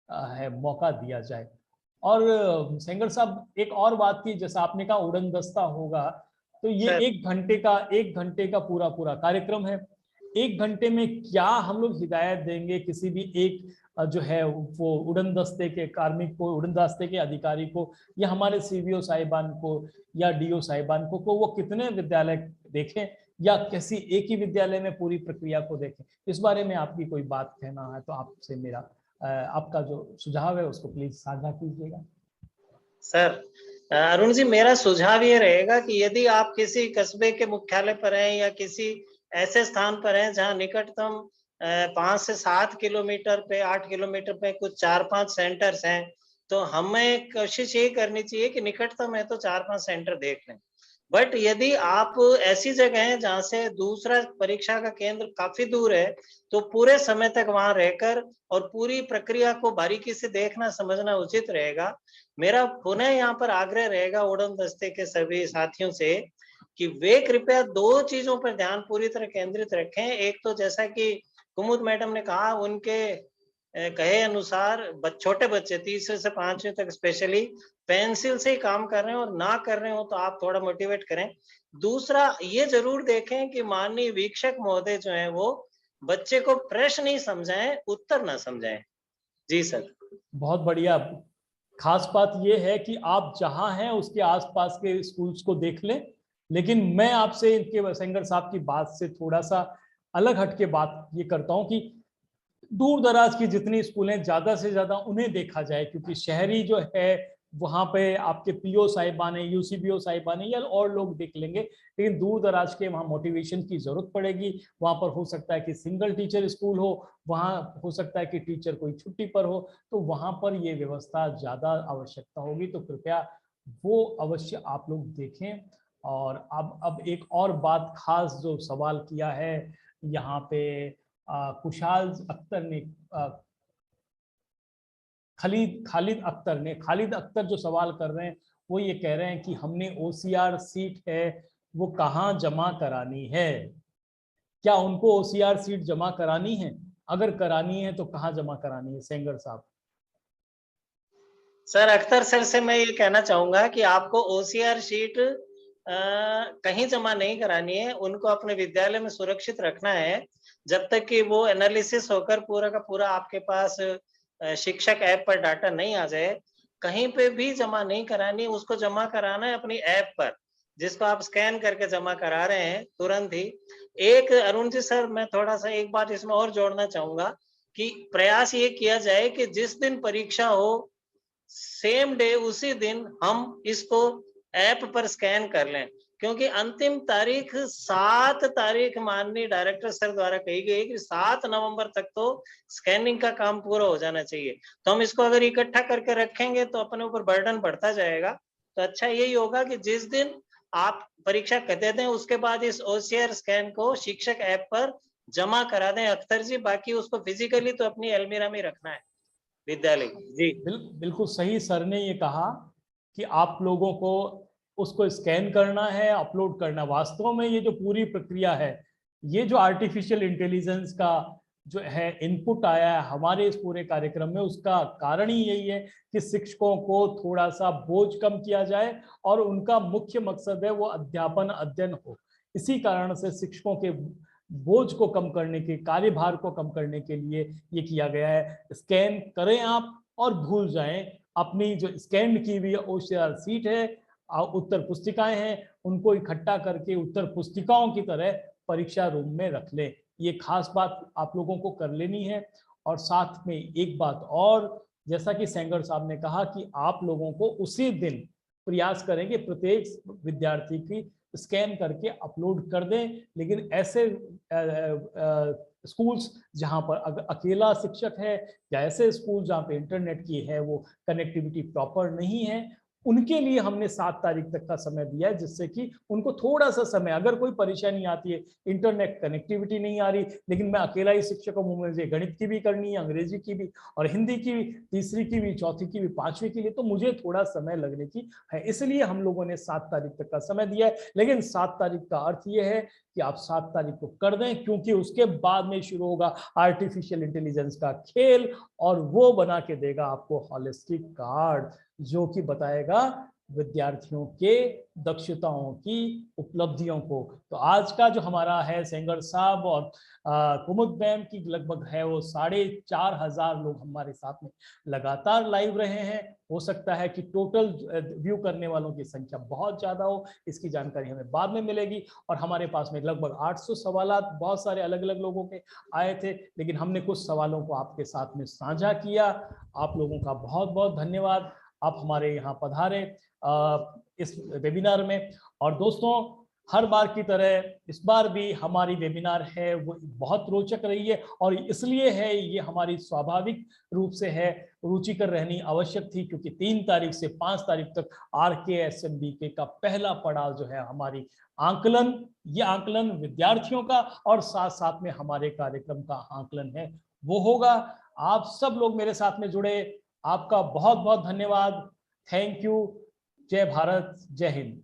है मौका दिया जाए। और सेंगर साहब एक और बात की, जैसा आपने कहा उड़न दस्ता होगा, तो ये सर, 1 घंटे का पूरा पूरा कार्यक्रम है। 1 घंटे में क्या हम लोग हिदायत देंगे किसी भी एक जो है वो उड़न दस्ते के कार्मिक को, उड़न दस्ते के अधिकारी को, या हमारे CBO साहिबान को या DO साहिबान को वो कितने विद्यालय देखें, या किसी एक ही विद्यालय में पूरी प्रक्रिया को देखें? इस बारे में आपकी कोई बात कहना है तो आपसे मेरा आपका जो सुझाव है उसको प्लीज साझा कीजिएगा। सर अरुण जी, मेरा सुझाव ये रहेगा कि यदि आप किसी कस्बे के मुख्यालय पर हैं या किसी ऐसे स्थान पर हैं जहाँ निकटतम 5 से 7 किलोमीटर पे, 8 किलोमीटर पे कुछ 4-5 सेंटर्स हैं। तो हमें कोशिश ये करनी चाहिए कि निकटतम है तो 4-5 सेंटर देख लें। बट यदि आप ऐसी जगह हैं जहाँ से दूसरा परीक्षा का केंद्र काफ़ी दूर है, तो पूरे समय तक वहाँ रहकर और पूरी प्रक्रिया को बारीकी से देखना समझना उचित रहेगा। मेरा पुनः यहाँ पर आग्रह रहेगा उड़न दस्ते के सभी साथियों से कि वे कृपया 2 चीज़ों पर ध्यान पूरी तरह केंद्रित रखें। एक तो जैसा कि कुमुद मैडम ने कहा, उनके कहे अनुसार छोटे बच्चे 3रे से 5वीं तक स्पेशली पेंसिल से ही काम कर रहे हैं और ना कर रहे हो तो आप थोड़ा मोटिवेट करें। दूसरा ये जरूर देखें कि माननीय वीक्षक महोदय जो हैं वो बच्चे को प्रश्न ही समझाएं, उत्तर ना समझाएं। जी सर। बहुत बढ़िया। खास बात यह है कि आप जहां हैं उसके आसपास के स्कूल्स को देख लें, लेकिन मैं आपसे इनके सेंगर साहब की बात से थोड़ा सा अलग हट के बात ये करता हूं कि दूर दराज की जितनी स्कूलें ज्यादा से ज्यादा उन्हें देखा जाए, क्योंकि शहरी जो है वहां पे आपके पीओ साहिबाने, यूसीबीओ साहिबाने या और लोग देख लेंगे, लेकिन दूर दराज के वहाँ मोटिवेशन की जरूरत पड़ेगी। वहां पर हो सकता है कि सिंगल टीचर स्कूल हो, वहां हो सकता है कि टीचर कोई छुट्टी पर हो, तो वहां पर ये व्यवस्था ज्यादा आवश्यकता होगी। तो कृपया वो अवश्य आप लोग देखें। और अब एक और बात खास जो सवाल किया है यहाँ पे कुशाल अख्तर ने, खालिद अख्तर जो सवाल कर रहे हैं वो ये कह रहे हैं कि हमने ओसीआर सीट है वो कहाँ जमा करानी है। क्या उनको ओसीआर सीट जमा करानी है? अगर करानी है तो कहाँ जमा करानी है सेंगर साहब? सर अख्तर सर से मैं ये कहना चाहूंगा कि आपको ओसीआर शीट कहीं जमा नहीं करानी है, उनको अपने विद्यालय में सुरक्षित रखना है जब तक कि वो एनालिसिस होकर पूरा का पूरा आपके पास शिक्षक ऐप पर डाटा नहीं आ जाए। कहीं पे भी जमा नहीं करानी, उसको जमा कराना है अपनी ऐप पर, जिसको आप स्कैन करके जमा करा रहे हैं तुरंत ही। एक अरुण जी सर, मैं थोड़ा सा एक बात इसमें और जोड़ना चाहूंगा कि प्रयास ये किया जाए कि जिस दिन परीक्षा हो सेम डे उसी दिन हम इसको ऐप पर स्कैन कर लें, क्योंकि अंतिम तारीख 7 तारीख माननीय डायरेक्टर सर द्वारा कही गई कि 7 नवंबर तक तो स्कैनिंग का काम पूरा हो जाना चाहिए। तो हम इसको अगर इकट्ठा करके रखेंगे तो अपने ऊपर बर्डन बढ़ता जाएगा। तो अच्छा यही होगा कि जिस दिन आप परीक्षा दे दें उसके बाद इस ओसीआर स्कैन को शिक्षक ऐप पर जमा करा दें अख्तर जी, बाकी उसको फिजिकली तो अपनी अलमीरा में रखना है विद्यालय। जी बिल्कुल सही सर ने ये कहा कि आप लोगों को उसको स्कैन करना है, अपलोड करना। वास्तव में ये जो पूरी प्रक्रिया है, ये जो आर्टिफिशियल इंटेलिजेंस का जो है इनपुट आया है हमारे इस पूरे कार्यक्रम में, उसका कारण ही यही है कि शिक्षकों को थोड़ा सा बोझ कम किया जाए और उनका मुख्य मकसद है वो अध्यापन अध्ययन हो। इसी कारण से शिक्षकों के बोझ को कम करने के, कार्यभार को कम करने के लिए ये किया गया है। स्कैन करें आप और भूल जाएं। अपनी जो स्कैन की हुई ओसीआर सीट है, उत्तर पुस्तिकाएं हैं, उनको इकट्ठा करके उत्तर पुस्तिकाओं की तरह परीक्षा रूम में रख लें। ये खास बात आप लोगों को कर लेनी है। और साथ में एक बात और, जैसा कि सेंगर साहब ने कहा कि आप लोगों को उसी दिन प्रयास करेंगे प्रत्येक विद्यार्थी की स्कैन करके अपलोड कर दें। लेकिन ऐसे स्कूल्स जहां पर अकेला शिक्षक है या ऐसे स्कूल जहां पे इंटरनेट की है वो कनेक्टिविटी प्रॉपर नहीं है, उनके लिए हमने 7 तारीख तक का समय दिया है, जिससे कि उनको थोड़ा सा समय, अगर कोई परेशानी आती है, इंटरनेट कनेक्टिविटी नहीं आ रही लेकिन मैं अकेला ही शिक्षक हूँ, मुझे गणित की भी करनी है, अंग्रेजी की भी और हिंदी की भी, तीसरी की भी, चौथी की भी, 5वीं के लिए, तो मुझे थोड़ा समय लगने की है, इसलिए हम लोगों ने 7 तारीख तक का समय दिया है। लेकिन 7 तारीख का अर्थ ये है कि आप 7 तारीख को कर दें, क्योंकि उसके बाद में शुरू होगा आर्टिफिशियल इंटेलिजेंस का खेल और वो बना के देगा आपको हॉलिस्टिक कार्ड, जो कि बताएगा विद्यार्थियों के दक्षताओं की, उपलब्धियों को। तो आज का जो हमारा है सेंगर साहब और कुमुद मैम की लगभग है वो 4,500 लोग हमारे साथ में लगातार लाइव रहे हैं। हो सकता है कि टोटल व्यू करने वालों की संख्या बहुत ज्यादा हो, इसकी जानकारी हमें बाद में मिलेगी। और हमारे पास में लगभग 800 सवालात बहुत सारे अलग अलग लोगों के आए थे, लेकिन हमने कुछ सवालों को आपके साथ में साझा किया। आप लोगों का बहुत बहुत धन्यवाद, आप हमारे यहाँ पधारे इस वेबिनार में। और दोस्तों, हर बार की तरह इस बार भी हमारी वेबिनार है वो बहुत रोचक रही है, और इसलिए है ये हमारी स्वाभाविक रूप से है, रुचिकर रहनी आवश्यक थी, क्योंकि 3 तारीख से 5 तारीख तक RKSMBK का पहला पड़ाव जो है हमारी आंकलन, ये आंकलन विद्यार्थियों का और साथ साथ में हमारे कार्यक्रम का आंकलन है, वो होगा। आप सब लोग मेरे साथ में जुड़े, आपका बहुत बहुत धन्यवाद। Thank you. जय भारत, जय हिंद।